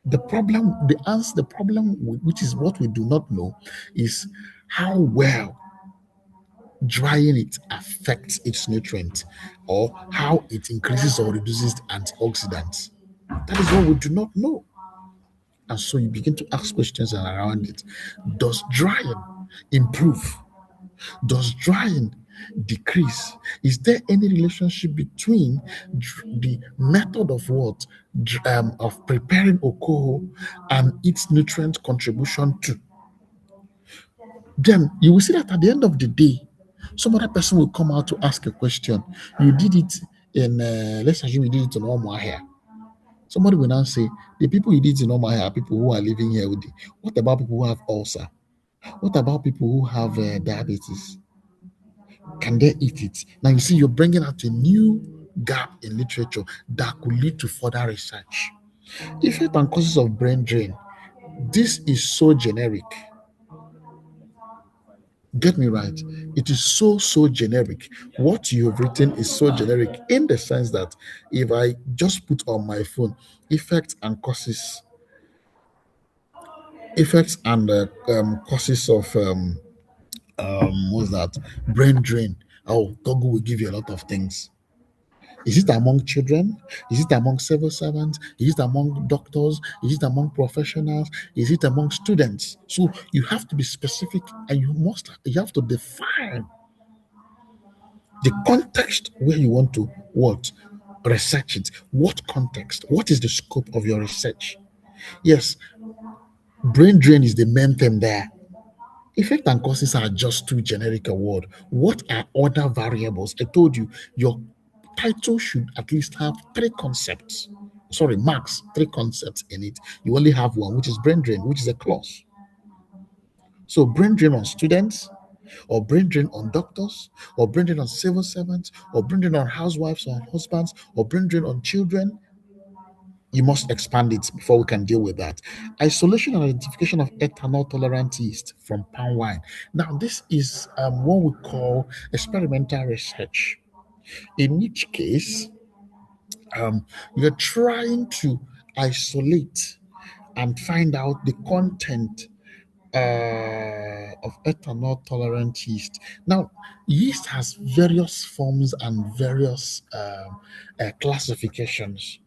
The problem, which is what we do not know, is how well drying it affects its nutrient or how it increases or reduces antioxidants. That is what we do not know. And so you begin to ask questions around it. Does drying improve? Does drying decrease? Is there any relationship between the method of of preparing Okoho and its nutrient contribution to? Then you will see that at the end of the day, some other person will come out to ask a question. You did it in, let's assume you did it in normal hair. Somebody will now say, the people you did it in normal hair are people who are living healthy. What about people who have ulcer? What about people who have diabetes? Can they eat it? Now you see, you're bringing out a new gap in literature that could lead to further research. Effect and causes of brain drain. This is so generic. Get me right. It is so generic. What you have written is so generic in the sense that if I just put on my phone effects and causes, causes of what's that, brain drain. Oh, Google will give you a lot of things. Is it among children? Is it among civil servants? Is it among doctors? Is it among professionals? Is it among students? So you have to be specific, and you have to define the context where you want to what research it. What context? What is the scope of your research? Yes, brain drain is the main thing there. Effect and causes are just too generic a word. What are other variables? I told you your title should at least have three concepts. Sorry, max three concepts in it. You only have one, which is brain drain, which is a clause. So brain drain on students, or brain drain on doctors, or brain drain on civil servants, or brain drain on housewives or husbands, or brain drain on children. You must expand it before we can deal with that. Isolation and identification of ethanol tolerant yeast from palm wine. Now, this is what we call experimental research, in which case you're trying to isolate and find out the content of ethanol tolerant yeast. Now, yeast has various forms and various classifications.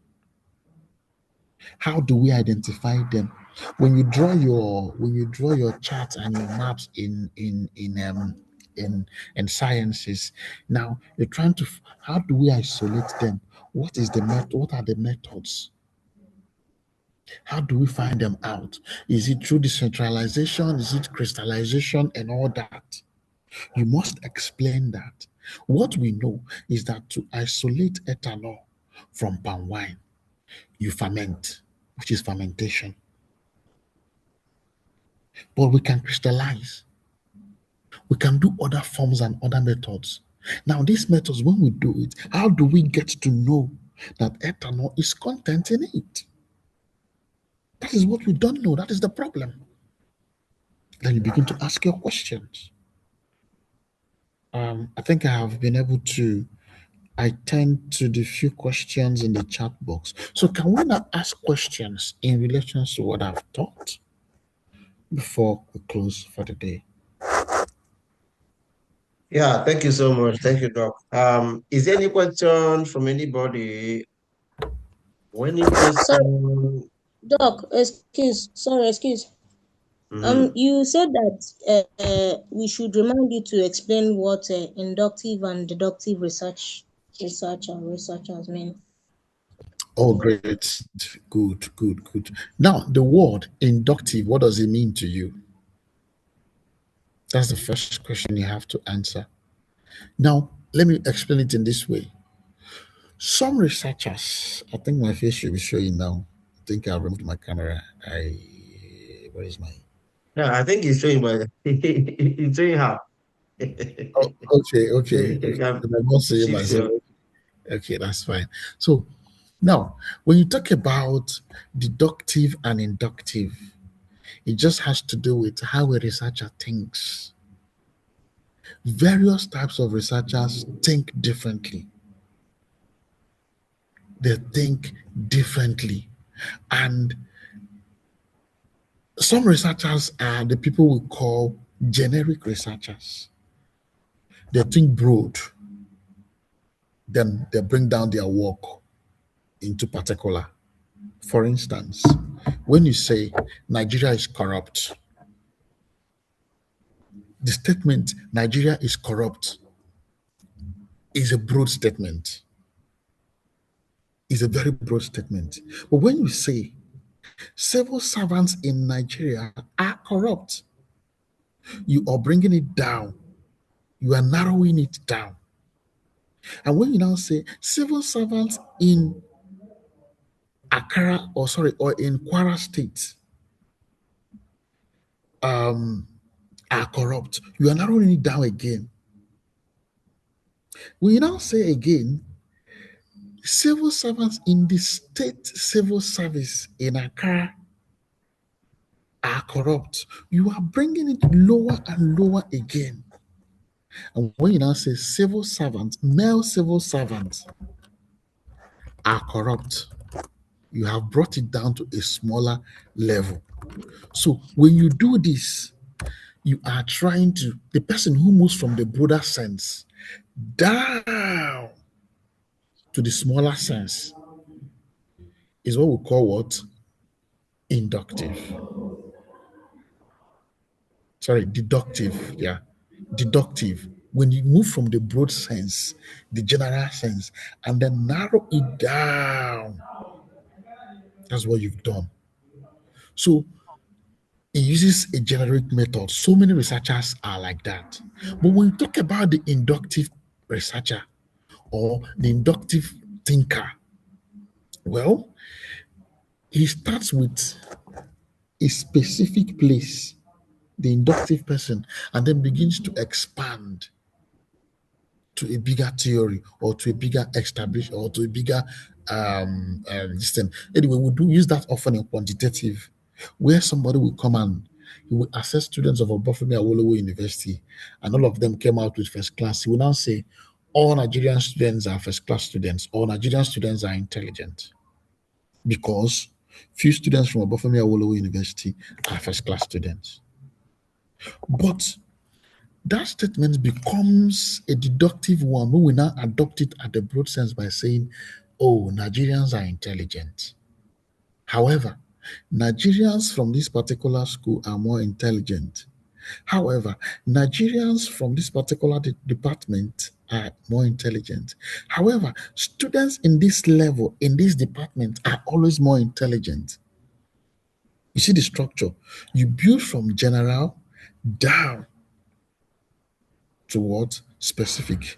How do we identify them? When you draw your chart and your maps in in sciences. Now you're trying to how do we isolate them? What is the method? What are the methods? How do we find them out? Is it through decentralization? Is it crystallization and all that? You must explain that. What we know is that to isolate ethanol from palm wine, you ferment, which is fermentation. But we can crystallize. We can do other forms and other methods. Now, these methods, when we do it, how do we get to know that ethanol is content in it? That is what we don't know. That is the problem. Then you begin to ask your questions. I think I have been able to attend to the few questions in the chat box. So can we now ask questions in relation to what I've taught before we close for the day? Yeah, thank you so much. Thank you, Doc. Is there any question from anybody? Or any Sorry, question? Doc, excuse. Mhm. You said that we should remind you to explain what inductive and deductive researchers mean. Oh, great. Good. Now, the word inductive, what does it mean to you? That's the first question you have to answer. Now, let me explain it in this way. Some researchers, I think my face should be showing now. I think I removed my camera. Where is my? Yeah, I think he's showing, but he's showing how. Oh, okay. You can And I'm not seeing shift myself. your. Okay, that's fine. So now, when you talk about deductive and inductive, it just has to do with how a researcher thinks. Various types of researchers think differently. They think differently. And some researchers are the people we call generic researchers. They think broad, then they bring down their work into particular. For instance, when you say Nigeria is corrupt, the statement Nigeria is corrupt is a broad statement, is a very broad statement. But when you say civil servants in Nigeria are corrupt, you are bringing it down, you are narrowing it down. And when you now say civil servants in or in Kwara State are corrupt, you are narrowing it down again. We now say again, civil servants in the state civil service in Accra are corrupt. You are bringing it lower and lower again. And when you now say civil servants, male civil servants are corrupt, you have brought it down to a smaller level. So when you do this, you are trying to, the person who moves from the broader sense down to the smaller sense is what we call what? Inductive. Sorry, deductive. Yeah, deductive. When you move from the broad sense, the general sense, and then narrow it down, that's what you've done. So it uses a generic method. So many researchers are like that. But when you talk about the inductive researcher or the inductive thinker, well, he starts with a specific place, the inductive person, and then begins to expand to a bigger theory or to a bigger established or to a bigger system. Anyway, we do use that often in quantitative, where somebody will come and he will assess students of Obafemi Awolowo University, and all of them came out with first class. He will now say, all Nigerian students are first class students, all Nigerian students are intelligent, because few students from Obafemi Awolowo University are first class students. But that statement becomes a deductive one when we now adopt it at the broad sense by saying, oh, Nigerians are intelligent. However, Nigerians from this particular school are more intelligent However, Nigerians from this particular department are more intelligent. However, students in this level, in this department, are always more intelligent. You see the structure. You build from general down to what? Specific.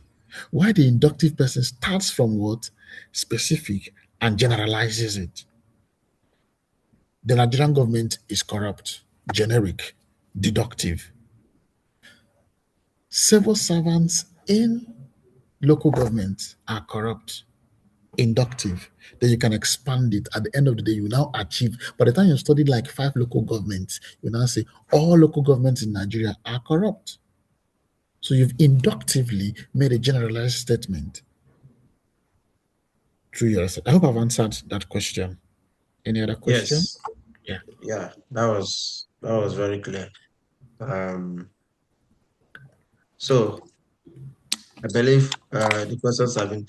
Why the inductive person starts from what? Specific and generalizes it. The Nigerian government is corrupt, generic, deductive. Civil servants in local governments are corrupt, inductive. Then you can expand it. At the end of the day, you now achieve. By the time you've studied like 5 local governments, you now say all local governments in Nigeria are corrupt. So you've inductively made a generalized statement through your research. I hope I've answered that question. Any other question? Yes. Yeah. Yeah, that was very clear. Um, so I believe the questions have been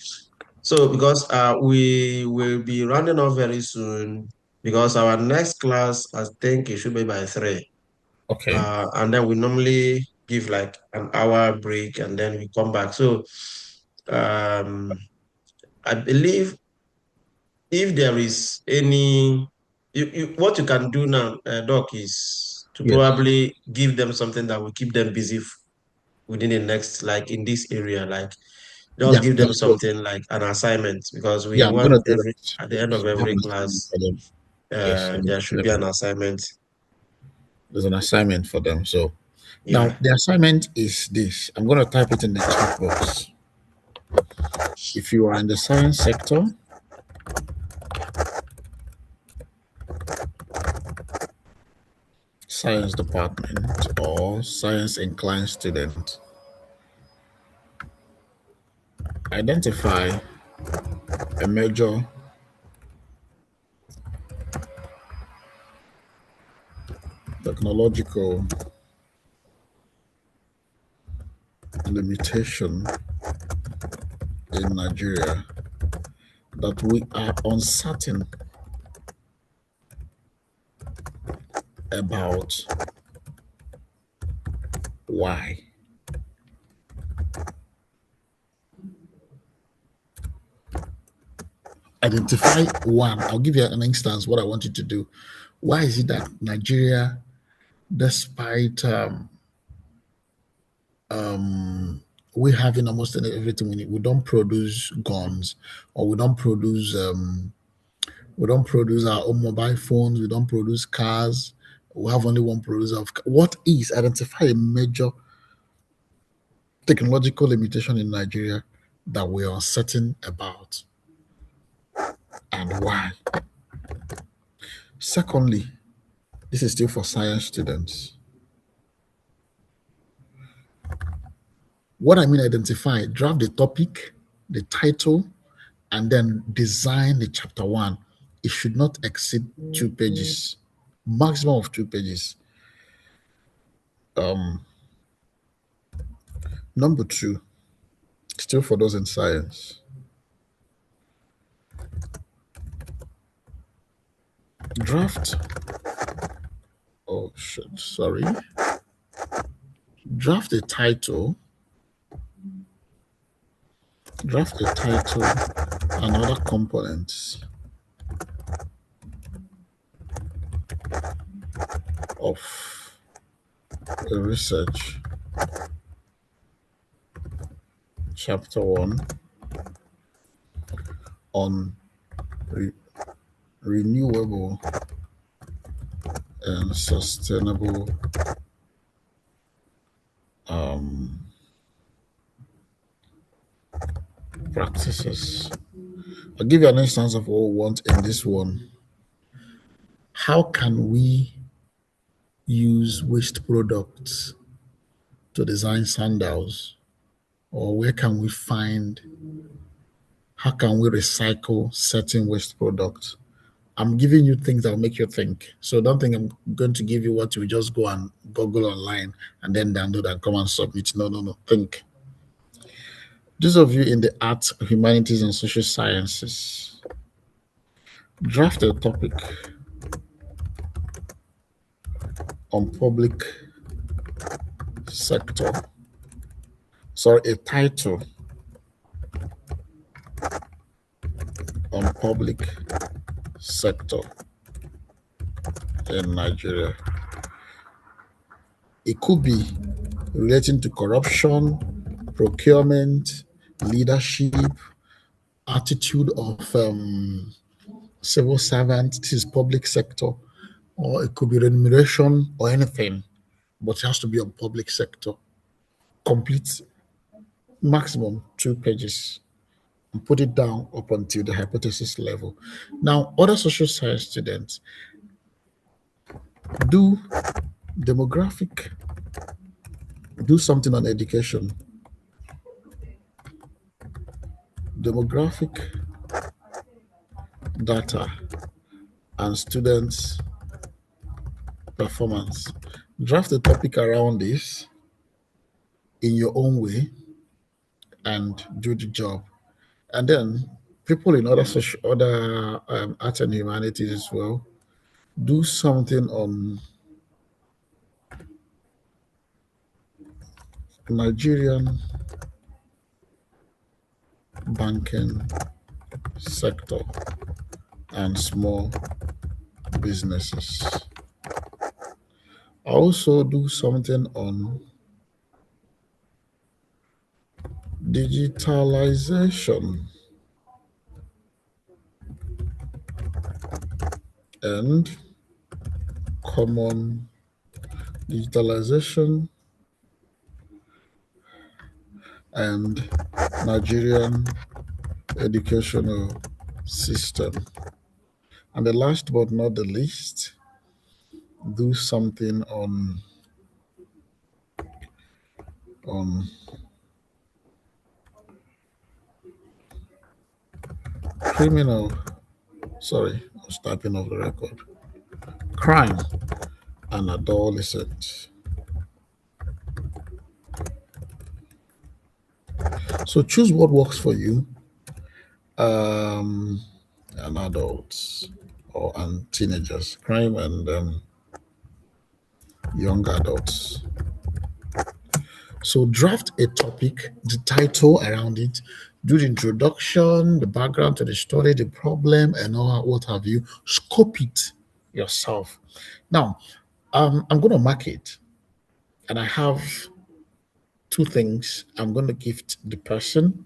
so because we will be rounding off very soon because our next class I think it should be by 3. Okay. And then we normally give like an hour break and then we come back. So um I believe if there is any what you can do now, Doc, is to Yes. probably give them something that will keep them busy within the next, like in this area, like just Yeah. give them So, something like an assignment because we yeah, I'm want gonna do every that. at the end So of I have every an assignment class, for them. Yes. there should be an assignment. There's an assignment for them. So now Yeah. the assignment is this. I'm gonna type it in the chat box. If you are in the science sector, science department, or science inclined student, identify a major technological limitation in Nigeria that we are uncertain about why. Identify one. I'll give you an instance what I want you to do. Why is it that Nigeria, despite we having almost everything we need, we don't produce guns, or we don't produce our own mobile phones, we don't produce cars, we have only one producer of what is identify a major technological limitation in Nigeria that we are uncertain about and why. Secondly, this is still for science students. What I mean, identify, draft the topic, the title, and then design the chapter one. It should not exceed 2 pages, maximum of 2 pages. Number two, still for those in science, draft. Oh shit, sorry. Draft a title, draft a title and other components of a research chapter one on re- renewable and sustainable practices. I'll give you an instance of what we want in this one. How can we use waste products to design sandals? Or where can we find, how can we recycle certain waste products? I'm giving you things that will make you think. So don't think I'm going to give you what you just go and Google online and then download and come and submit. No, no, no. Think. Those of you in the arts, humanities, and social sciences, draft a topic on public sector, sorry, a title on public sector in Nigeria. It could be relating to corruption, procurement, leadership, attitude of civil servants. This is public sector, or it could be remuneration or anything, but it has to be on public sector. Complete maximum 2 pages and put it down up until the hypothesis level. Now, other social science students do demographic, do something on education, demographic data, and students' performance. Draft a topic around this in your own way and do the job. And then people in other arts and humanities as well do something on Nigerian banking sector and small businesses. I also do something on digitalization and common digitalization and Nigerian educational system. And the last but not the least, do something on criminal, sorry, I was typing off the record, crime and adolescents. So choose what works for you, and adults and teenagers, crime and young adults. So draft a topic, the title around it, do the introduction, the background to the story, the problem, and all what have you. Scope it yourself. Now, I'm going to mark it, and I have two things I'm going to gift the person,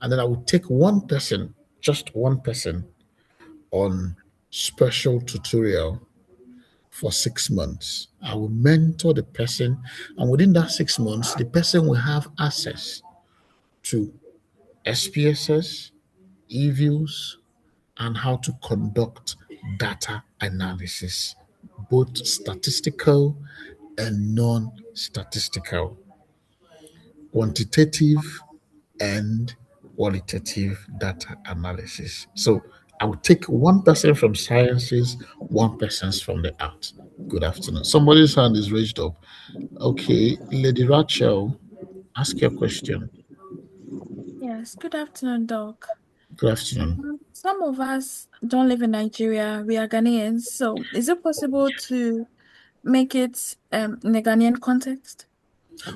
and then I will take one person, just one person, on special tutorial for 6 months. I will mentor the person, and within that 6 months, the person will have access to SPSS, e-views, and how to conduct data analysis, both statistical and non-statistical, quantitative and qualitative data analysis. So I will take one person from sciences, one person from the arts. Good afternoon. Somebody's hand is raised up. Okay, Lady Rachel, ask your question. Yes, good afternoon, Doc. Good afternoon. Some of us don't live in Nigeria. We are Ghanaians. So is it possible to make it in a Ghanaian context?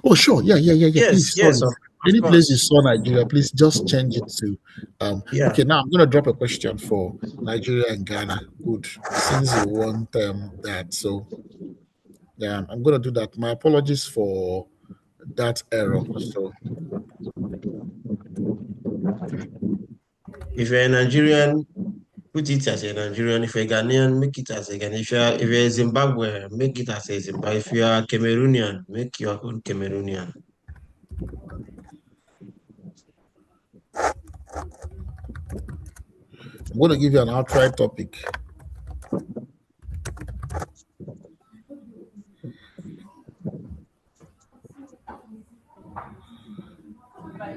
Oh, sure. Yeah. Please, Yes, sorry. yes, of Any place you course. saw Nigeria, please just change it to Yeah. okay. Now I'm gonna drop a question for Nigeria and Ghana. Good. Since you want that. So yeah, I'm gonna do that. My apologies for that error. So If you're a Nigerian, put it as a Nigerian. If you're a Ghanaian, make it as a Ghanaian. If you're a Zimbabwe, make it as a Zimbabwe. If you are Cameroonian, make your own Cameroonian. I'm gonna give you an outright topic.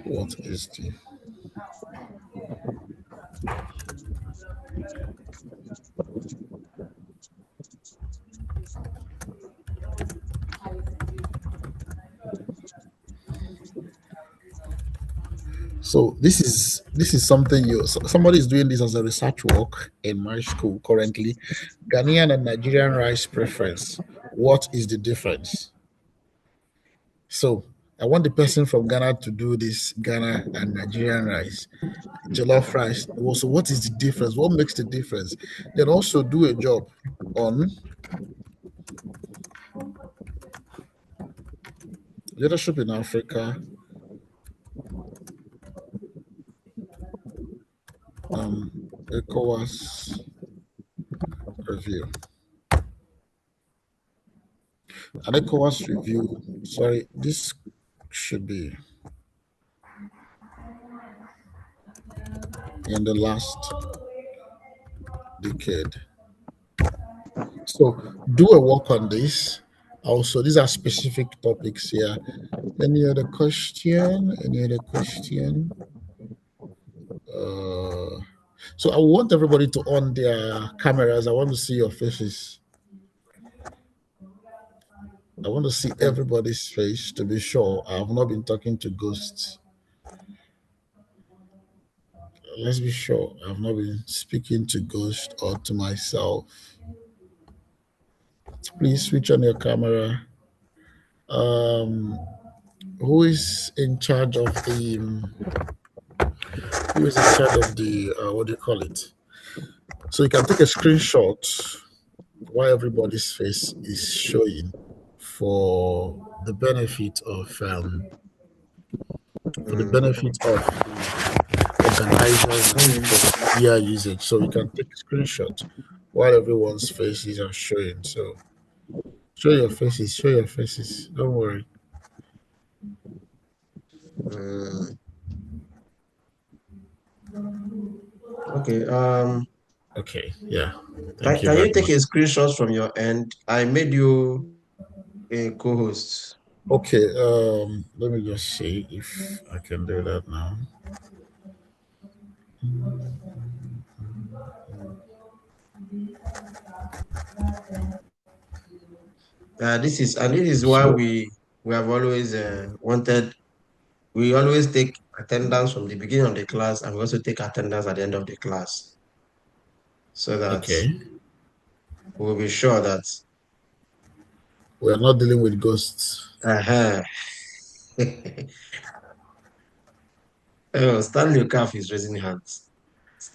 What is the So this is something somebody is doing this as a research work in my school currently. Ghanaian and Nigerian rice preference. What is the difference? So I want the person from Ghana to do this Ghana and Nigerian rice, jollof rice. Also, what is the difference? What makes the difference? Then also do a job on leadership in Africa, ECOWAS review. An ECOWAS review. Sorry, this should be in the last decade. So do a work on this. Also, these are specific topics here. Any other question? Any other question? So I want everybody to on their cameras. I want to see your faces. I want to see everybody's face to be sure I have not been talking to ghosts. Let's be sure I've not been speaking to ghosts or to myself. Please switch on your camera. Who is in charge of the what do you call it? So you can take a screenshot while everybody's face is showing for the benefit of the organizers for media usage. So you can take a screenshot while everyone's faces are showing. So show your faces. Don't worry. Okay. Okay, yeah. Thank you Can very you take much. a screenshot from your end? I made you a co-host. Okay, let me just see if I can do that now. This is why So we have always wanted. We always take attendance from the beginning of the class, and we also take attendance at the end of the class, so that okay. we'll be sure that. We are not dealing with ghosts. Uh-huh. Oh, Stanley Okafor is raising hands.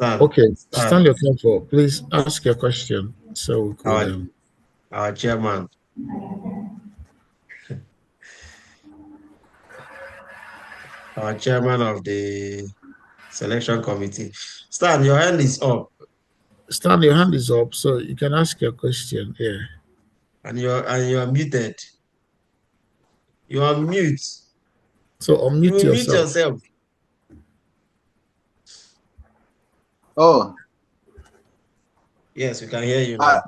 Okay, Stan, Stanley Okonfor, please ask your question so we could our our chairman, our chairman of the selection committee. Stan, your hand is up, Stan, your hand is up, so you can ask your question. Yeah. and you're muted. You are mute. So You unmute will mute yourself. yourself. Oh, Yes, we can hear you now.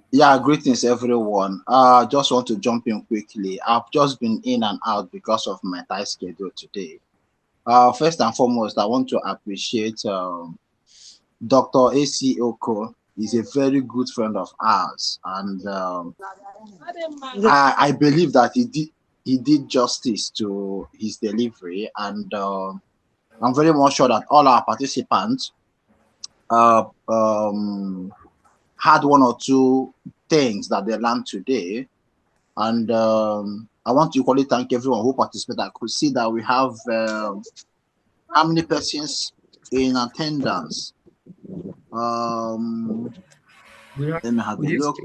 yeah, greetings everyone. Just want to jump in quickly. I've just been in and out because of my tight schedule today. First and foremost, I want to appreciate Dr. A.C. Oko. He's a very good friend of ours, and I believe that he did justice to his delivery, and I'm very much sure that all our participants had one or two things that they learned today. And I want to equally thank everyone who participated. I could see that we have how many persons in attendance? Let me have a look.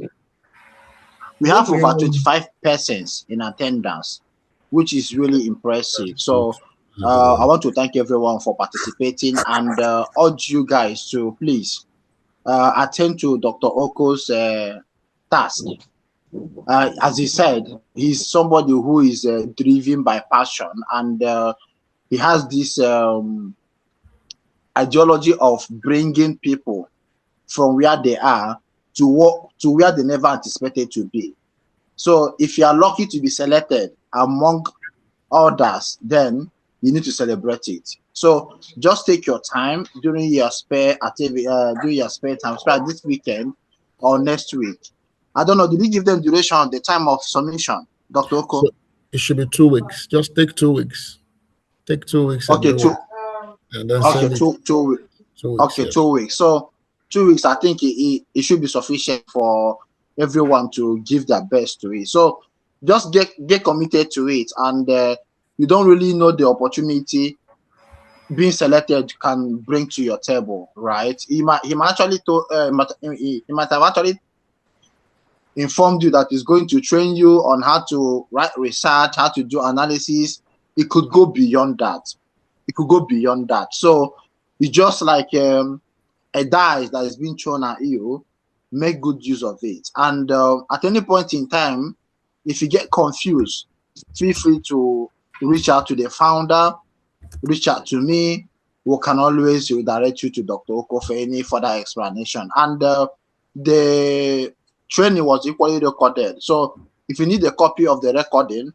We have over 25 persons in attendance, which is really impressive. So I want to thank everyone for participating and urge you guys to please attend to Dr. Oko's task. As he said, he's somebody who is driven by passion, and he has this ideology of bringing people from where they are to where they never anticipated to be. So if you are lucky to be selected among others, then you need to celebrate it. So just take your time during your spare activity, during your spare time, especially this weekend or next week. I don't know. Did you give them duration at the time of submission, Dr. Oko? So it should be 2 weeks. Just take 2 weeks. Take 2 weeks and Okay, do it. And then send it. 2 weeks. 2 weeks. Okay, yes. 2 weeks. So 2 weeks, I think it should be sufficient for everyone to give their best to it. So just get committed to it, and you don't really know the opportunity being selected can bring to your table, right? He might actually he might have actually informed you that he's going to train you on how to write research, how to do analysis. It could go beyond that. It could go beyond that. So it's just like a dice that is being thrown at you. Make good use of it. And at any point in time, if you get confused, feel free to reach out to the founder, reach out to me. We can always redirect you to Dr. Oko for any further explanation. And the training was equally recorded. So if you need a copy of the recording,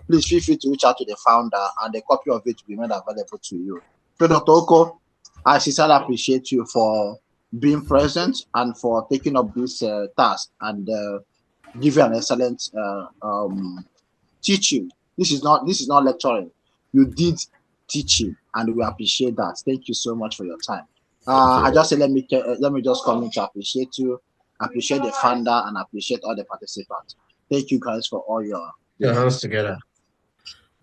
please feel free to reach out to the founder, and a copy of it will be made available to you. So Dr. Oko, I sincerely appreciate you for being present and for taking up this task, and give you an excellent teaching. This is not lecturing. You did teaching, and we appreciate that. Thank you so much for your time. I just say let me just come in to appreciate you, appreciate the founder, and appreciate all the participants. Thank you guys for all your hands together.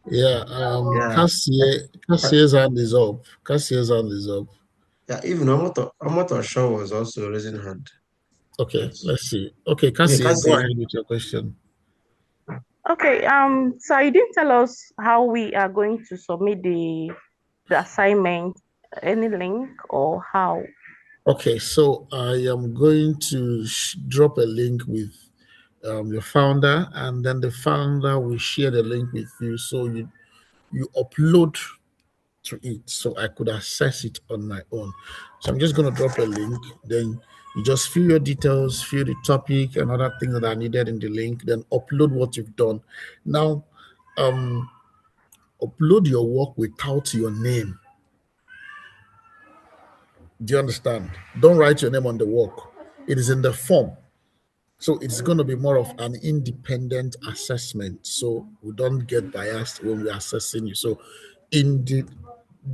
Yeah, Yeah. Cassier's hand is up. Cassier's hand is up. Yeah, even Omoto Shaw was also raising hand. Okay, let's see. Okay, Cassie, Cassie. go ahead with your question. Okay, so you didn't tell us how we are going to submit the assignment, any link or how? Okay, so I am going to drop a link with your founder, and then the founder will share the link with you, so you upload to it, so I could access it on my own. So I'm just going to drop a link, then you just fill your details, fill the topic and other things that are needed in the link, then upload what you've done. Now, upload your work without your name. Do you understand? Don't write your name on the work. It is in the form. So it's going to be more of an independent assessment. So we don't get biased when we're assessing you. So in the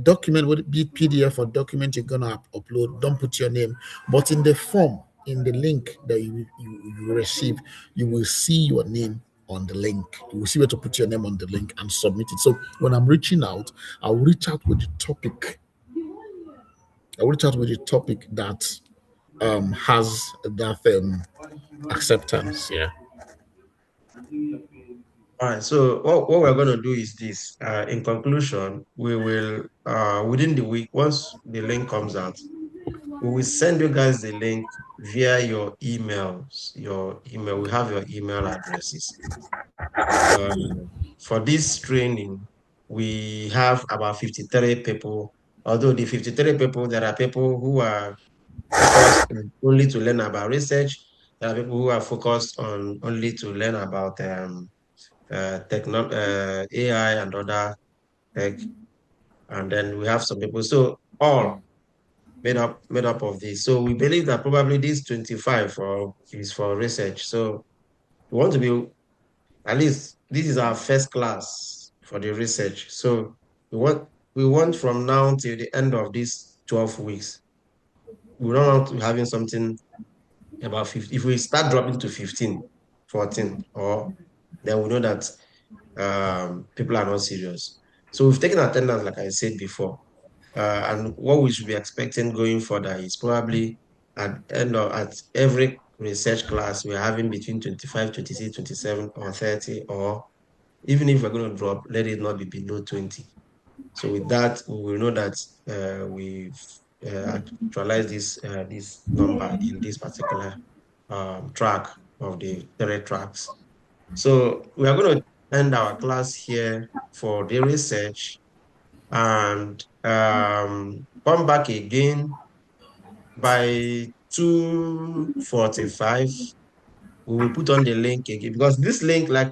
document, would it be PDF or document you're going to upload, don't put your name. But in the form, in the link that you receive, you will see your name on the link. You will see where to put your name on the link and submit it. So when I'm reaching out, I'll reach out with the topic. I'll reach out with the topic that has that acceptance. Yeah. All right. So what we're going to do is this. In conclusion, we will within the week, once the link comes out, we will send you guys the link via your emails. Your email. We have your email addresses. For this training, we have about 53 people. Although the 53 people, there are people who are focused only to learn about research. There are people who are focused on only to learn about AI and other tech. And then we have some people. So all made up of this. So we believe that probably this 25 is for research. So we want to be, at least this is our first class for the research. So we want from now till the end of these 12 weeks. We don't want to be having something about 50. If we start dropping to 15, 14, or then we know that people are not serious. So we've taken attendance, like I said before. And what we should be expecting going further is probably at every research class, we're having between 25, 26, 27, or 30, or even if we're going to drop, let it not be below 20. So with that, we will know that we've actualized this number in this particular track of the 3 tracks. So we are going to end our class here for the research and come back again by 2:45. We will put on the link again because this link, I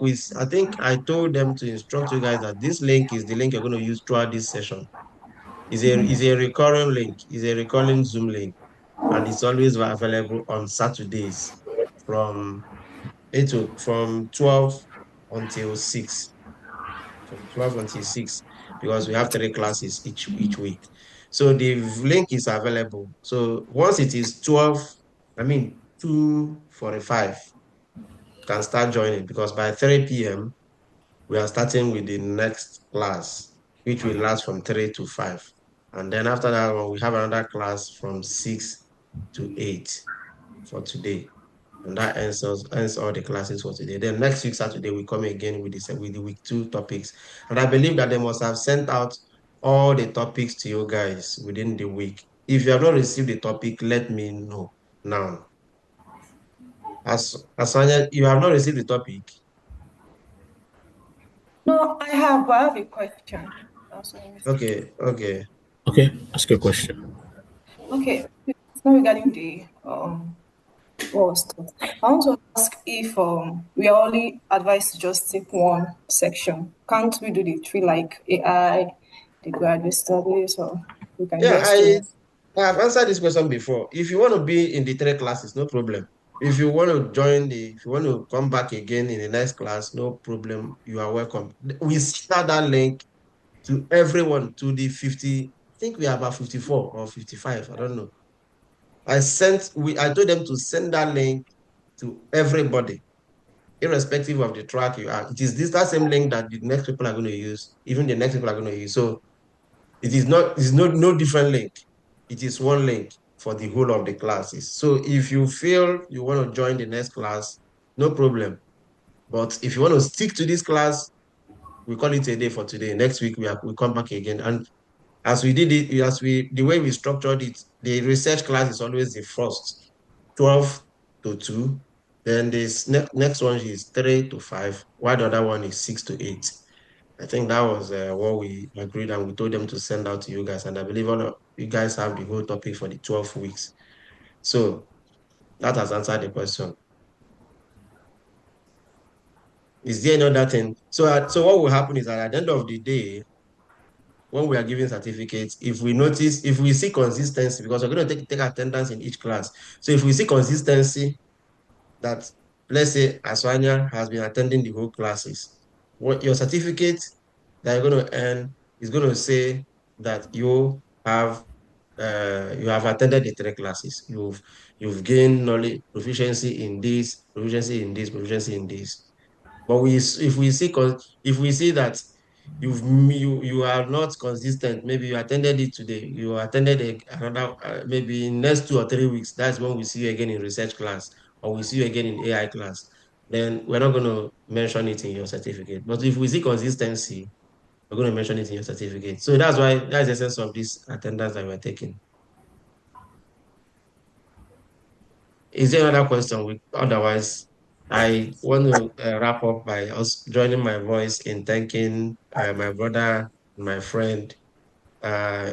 think I told them to instruct you guys that this link is the link you're going to use throughout this session. Is a recurring link, is a recurring Zoom link, and it's always available on Saturdays from 12 until 6. From 12 until 6, because we have 3 classes each week. So the link is available. So once it is 2:45, can start joining, because by 3 p.m., we are starting with the next class, which will last from 3 to 5. And then after that one, we have another class from 6 to 8 for today. And that ends all the classes for today. Then next week, Saturday, we come again with the week 2 topics. And I believe that they must have sent out all the topics to you guys within the week. If you have not received the topic, let me know now. Asanya, you have not received the topic? No, I have a question. Okay. Okay, ask your question. Okay, it's not regarding the what was taught. I want to ask if we are only advised to just take one section. Can't we do the three like AI, the graduate studies, or we can Yeah, just I do have answered this question before. If you want to be in the 3 classes, no problem. If you want to if you want to come back again in the next class, no problem. You are welcome. We send that link to everyone, to the 50, I think we are about 54 or 55, I don't know. I told them to send that link to everybody, irrespective of the track you are. It is that same link that the next people are going to use, even the next people are going to use. So it's no different link. It is one link for the whole of the classes. So if you feel you want to join the next class, no problem. But if you want to stick to this class, we call it a day for today. Next week we come back again. And as we did it, the way we structured it, the research class is always the first, 12 to 2. Then this next one is 3 to 5, while the other one is 6 to 8. I think that was what we agreed, and we told them to send out to you guys. And I believe all of you guys have the whole topic for the 12 weeks. So that has answered the question. Is there any other thing? So what will happen is that at the end of the day, when we are giving certificates, if we see consistency, because we're going to take attendance in each class. So if we see consistency that, let's say, Aswanya has been attending the whole classes, what your certificate that you're going to earn is going to say that you have attended the 3 classes. You've gained knowledge, proficiency in this, proficiency in this, proficiency in this. But if we see that you are not consistent, maybe you attended it today, you attended another maybe in next 2 or 3 weeks, that's when we see you again in research class, or we see you again in AI class, then we're not going to mention it in your certificate. But if we see consistency, we're going to mention it in your certificate. So that's the essence of this attendance that we're taking. Is there another question? Otherwise, I want to wrap up by us joining my voice in thanking my brother, my friend,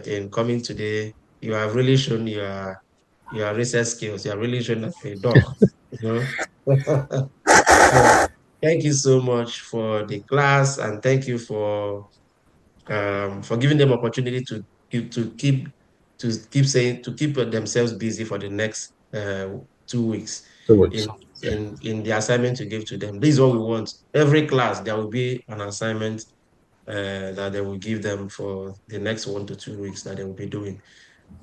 in coming today. You have really shown your research skills. You have really shown that you're a doc, you know. So thank you so much for the class, and thank you for giving them opportunity to keep themselves busy for the next 2 weeks 2 weeks. in the assignment to give to them. This is what we want. Every class there will be an assignment that they will give them for the next 1 to 2 weeks that they will be doing.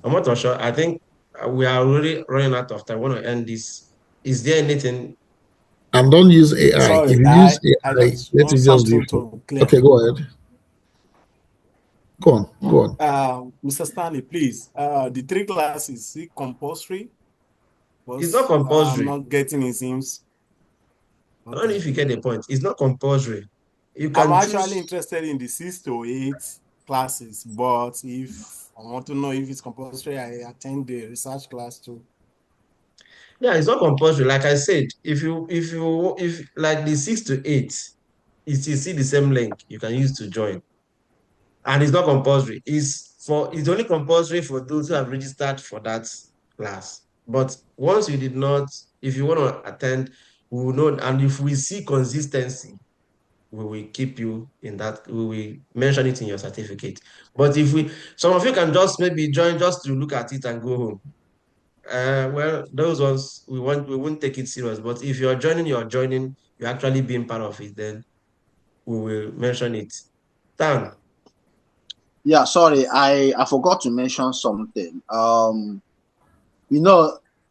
I'm not sure. I think we are already running out of time. I want to end this. Is there anything? And don't use AI. If Sorry, you use I AI, just let want it just do something it. to clear. Okay, go ahead. Go on. Mr. Stanley, please. The 3 classes, is it compulsory? It's not Because I'm compulsory. not getting it seems. I don't know if you get the point. It's not compulsory. You I'm can actually choose. interested in the 6 to 8 classes, but if I want to know if it's compulsory, I attend the research class too. Yeah, it's not compulsory. Like I said, if like the 6 to 8, if you see the same link, you can use to join. And it's not compulsory. It's only compulsory for those who have registered for that class. But once you did not, if you want to attend, we will know. And if we see consistency, we will keep you in that, we will mention it in your certificate. But some of you can just maybe join just to look at it and go home. Well, those ones we won't take it serious. But if you're joining, you're actually being part of it, then we will mention it. Dan, Yeah, sorry, I forgot to mention something.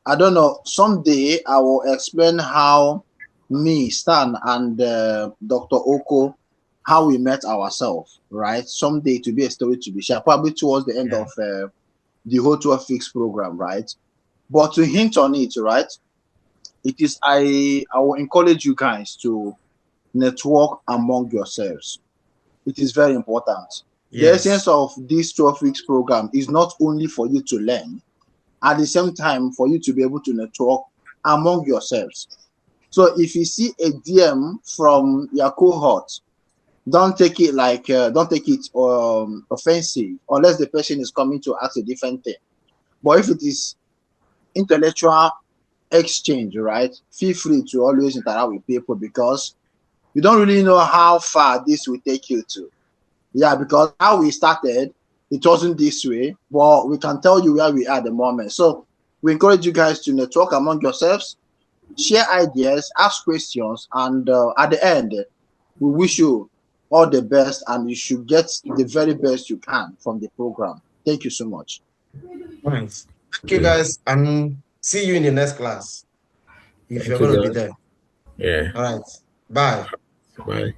I don't know. Someday I will explain how me, Stan, and Dr. Oko, how we met ourselves, right? Someday to be a story to be shared, probably towards the end of the whole 12 fixed program, right? But to hint on it, right? It is I will encourage you guys to network among yourselves. It is very important. The essence of this 12 weeks program is not only for you to learn, at the same time for you to be able to network among yourselves. So if you see a DM from your cohort, don't take it like offensive unless the person is coming to ask a different thing. But if it is intellectual exchange, right, feel free to always interact with people, because you don't really know how far this will take you to. Yeah, because how we started, it wasn't this way, but we can tell you where we are at the moment. So we encourage you guys to network among yourselves, share ideas, ask questions, and at the end, we wish you all the best, and you should get the very best you can from the program. Thank you so much. Thanks. Thank you, guys, and see you in the next class if you're going to be there. Yeah. All right. Bye. Bye.